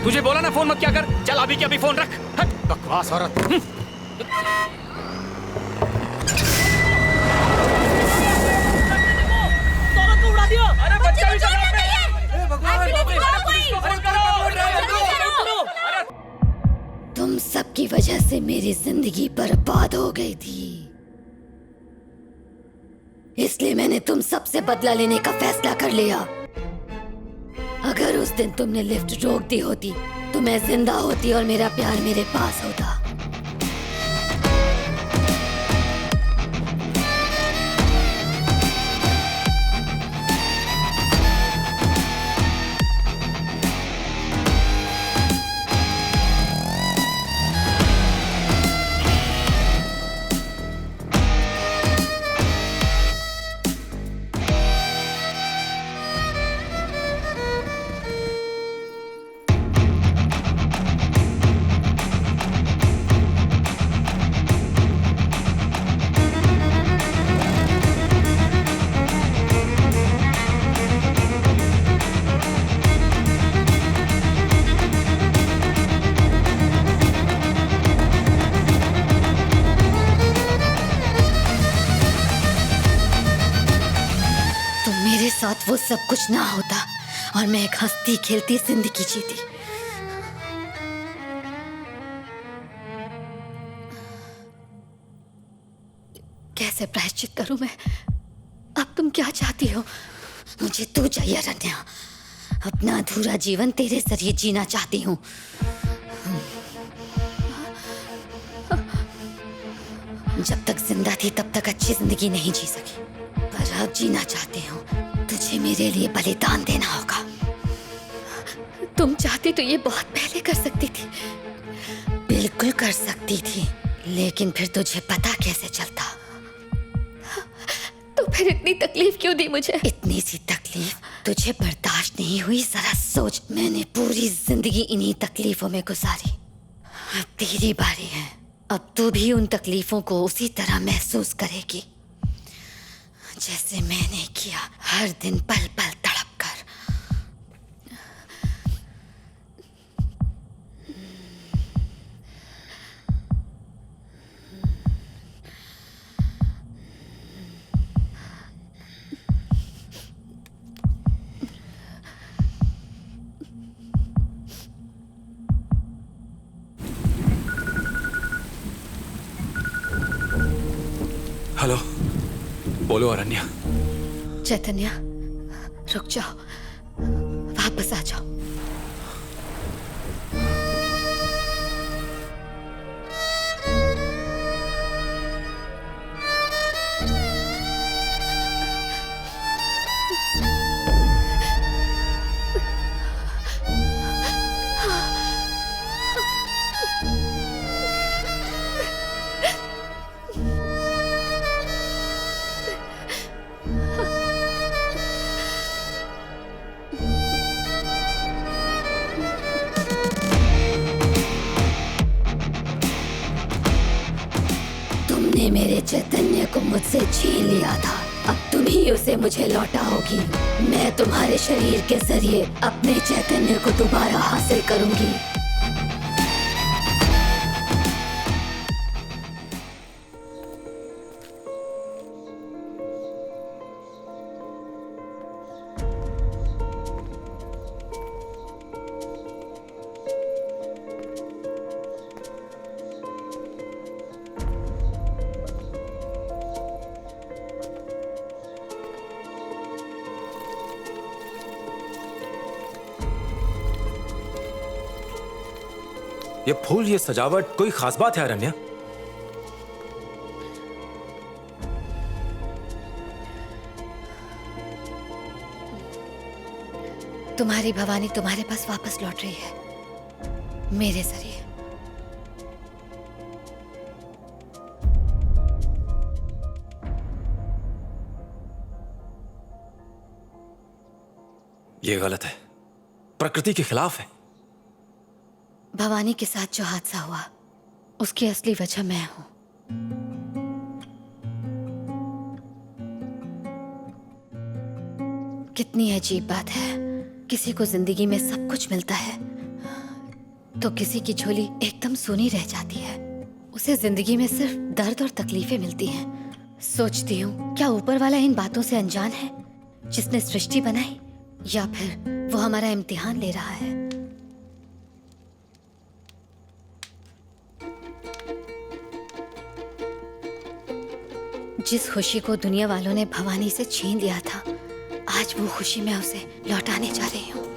तुझे बोला ना फोन मत क्या कर। चल अभी के अभी फोन रख। हट बकवास औरत। उड़ा दिया। अरे बच्चा भी तुम सबकी वजह से मेरी जिंदगी बर्बाद हो गई थी, इसलिए मैंने तुम सबसे बदला लेने का फैसला कर लिया। अगर उस दिन तुमने लिफ्ट रोक दी होती तो मैं जिंदा होती और मेरा प्यार मेरे पास होता। साथ वो सब कुछ ना होता और मैं एक हंसती खेलती जिंदगी जीती। कैसे प्रायश्चित करूं मैं? अब तुम क्या चाहती हो? मुझे तू चाहिए रन्या। अपना अधूरा जीवन तेरे जरिए जीना चाहती हूँ। जब तक जिंदा थी तब तक अच्छी जिंदगी नहीं जी सकी, पर अब जीना चाहती हूँ। तुझे मेरे लिए बलिदान देना होगा। तुम चाहती तो ये बहुत पहले कर सकती थी। बिल्कुल कर सकती थी, लेकिन फिर तुझे पता कैसे चलता? तो फिर इतनी तकलीफ क्यों दी मुझे? इतनी सी तकलीफ तुझे बर्दाश्त नहीं हुई? जरा सोच, मैंने पूरी जिंदगी इन्हीं तकलीफों में गुजारी। अब तेरी बारी है। अब तू भी उन तकलीफों को उसी तरह महसूस करेगी जैसे मैंने किया, हर दिन पल पल तड़प कर। हेलो, बोलो अरण्या। चैतन्य, रुक जाओ, वापस आ जाओ। मेरे चैतन्य को मुझसे छीन लिया था, अब तुम ही उसे मुझे लौटाओगी। मैं तुम्हारे शरीर के जरिए अपने चैतन्य को दोबारा हासिल करूंगी। ये फूल, ये सजावट, कोई खास बात है अरण्या? तुम्हारी भवानी तुम्हारे पास वापस लौट रही है, मेरे जरिए। ये गलत है, प्रकृति के खिलाफ है। भवानी के साथ जो हादसा हुआ उसकी असली वजह मैं हूं। कितनी अजीब बात है, किसी को जिंदगी में सब कुछ मिलता है, तो किसी की झोली एकदम सूनी रह जाती है। उसे जिंदगी में सिर्फ दर्द और तकलीफें मिलती हैं। सोचती हूँ क्या ऊपर वाला इन बातों से अनजान है, जिसने सृष्टि बनाई, या फिर वो हमारा इम्तिहान ले रहा है। जिस खुशी को दुनिया वालों ने भवानी से छीन लिया था, आज वो खुशी मैं उसे लौटाने जा रही हूँ।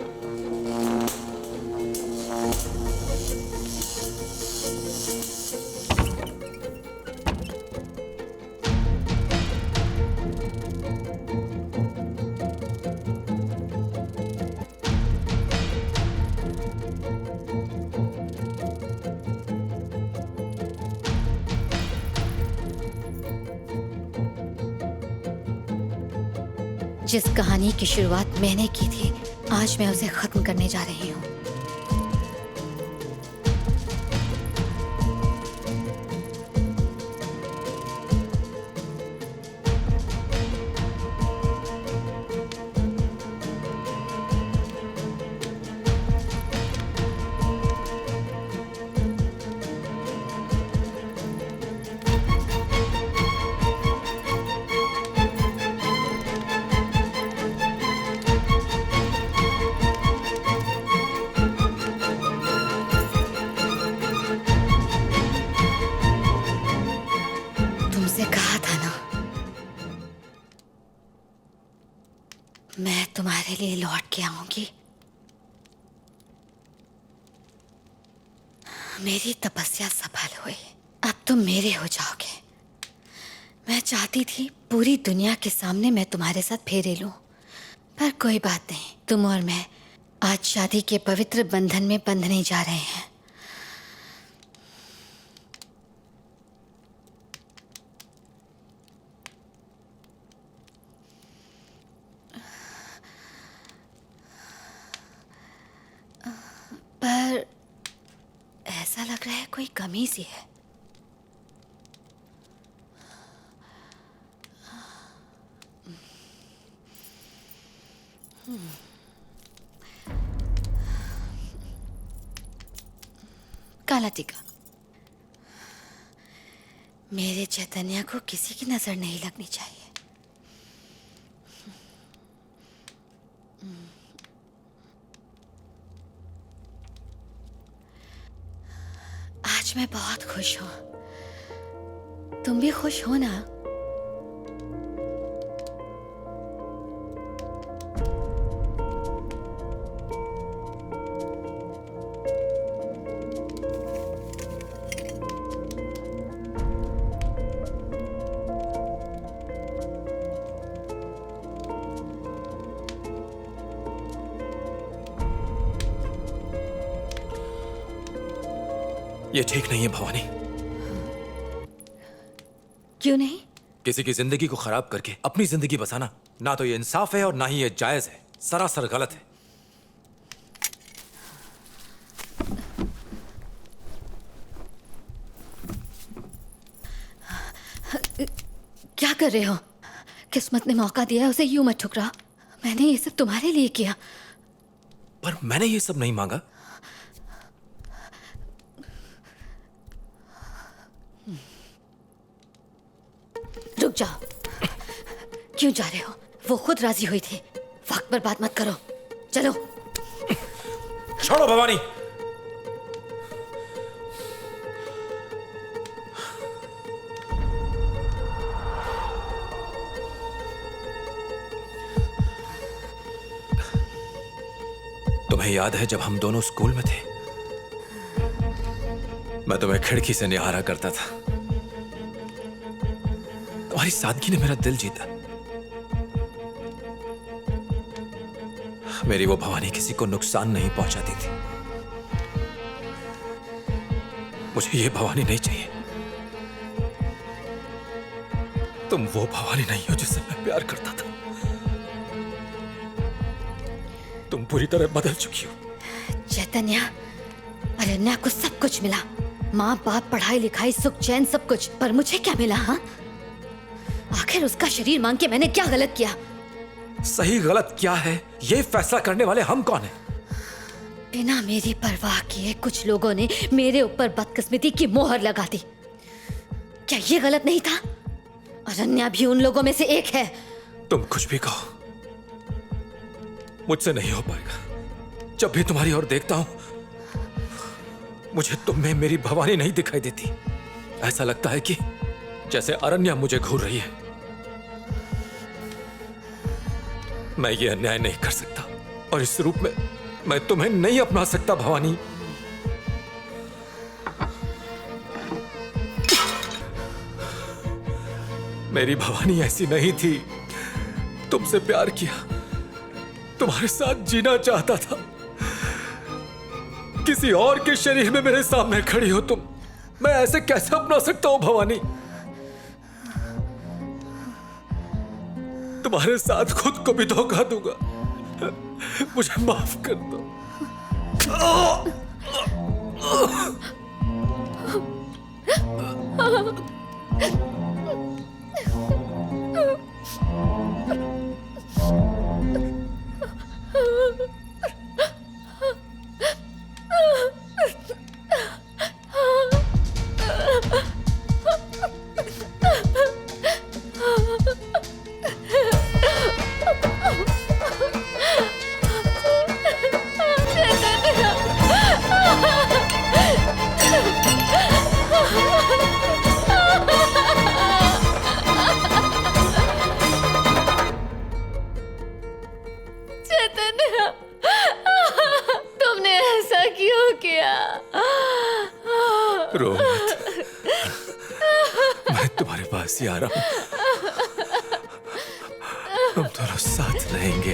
जिस कहानी की शुरुआत मैंने की थी, आज मैं उसे खत्म करने जा रही हूँ। मैं तुम्हारे लिए लौट के आऊंगी। मेरी तपस्या सफल हुई, अब तुम मेरे हो जाओगे। मैं चाहती थी पूरी दुनिया के सामने मैं तुम्हारे साथ फेरे लूं, पर कोई बात नहीं, तुम और मैं आज शादी के पवित्र बंधन में बंधने जा रहे हैं। पर ऐसा लग रहा है कोई कमी सी है। काला टीका। मेरे चैतन्य को किसी की नजर नहीं लगनी चाहिए। आज मैं बहुत खुश हूं। तुम भी खुश हो ना? ये ठीक नहीं है भवानी। क्यों नहीं? किसी की जिंदगी को खराब करके अपनी जिंदगी बसाना ना तो ये इंसाफ है और ना ही ये जायज है, सरासर गलत है। क्या कर रहे हो? किस्मत ने मौका दिया, उसे यूं मत ठुकरा। मैंने ये सब तुम्हारे लिए किया। पर मैंने ये सब नहीं मांगा। रुक जाओ। क्यों जा रहे हो? वो खुद राजी हुई थी। वक्त बर्बाद मत करो, चलो। छोड़ो भवानी। तुम्हें याद है जब हम दोनों स्कूल में थे? मैं तुम्हें खिड़की से निहारा करता था। तुम्हारी सादगी ने मेरा दिल जीता। मेरी वो भवानी किसी को नुकसान नहीं पहुंचाती थी। मुझे ये भवानी नहीं चाहिए। तुम वो भवानी नहीं हो जिससे मैं प्यार करता था। तुम पूरी तरह बदल चुकी हो। चैतन्य, अरण्या को सब कुछ मिला, माँ बाप, पढ़ाई लिखाई, सुख चैन, सब कुछ। पर मुझे क्या मिला? हाँ, आखिर उसका शरीर मांग के मैंने क्या गलत किया? सही गलत क्या है ये फैसला करने वाले हम कौन हैं? बिना मेरी परवाह किए कुछ लोगों ने मेरे ऊपर बदकिस्मती की मोहर लगा दी। क्या ये गलत नहीं था? अरण्या भी उन लोगों में से एक है। तुम कुछ भी कहो, मुझसे नहीं हो पाएगा। जब भी तुम्हारी ओर देखता हूं, मुझे तुम में मेरी भवानी नहीं दिखाई देती। ऐसा लगता है कि जैसे अरण्या मुझे घूर रही है। मैं ये अन्याय नहीं कर सकता और इस रूप में मैं तुम्हें नहीं अपना सकता भवानी। मेरी भवानी ऐसी नहीं थी। तुमसे प्यार किया, तुम्हारे साथ जीना चाहता था। किसी और के शरीर में मेरे सामने खड़ी हो तुम। मैं ऐसे कैसे अपना सकता हूं भवानी? तुम्हारे साथ खुद को भी धोखा दूंगा। मुझे माफ कर दो। चैतन्य, तुमने ऐसा क्यों किया? रो मत, मैं तुम्हारे पास ही आ रहा हूं। हम दोनों साथ रहेंगे।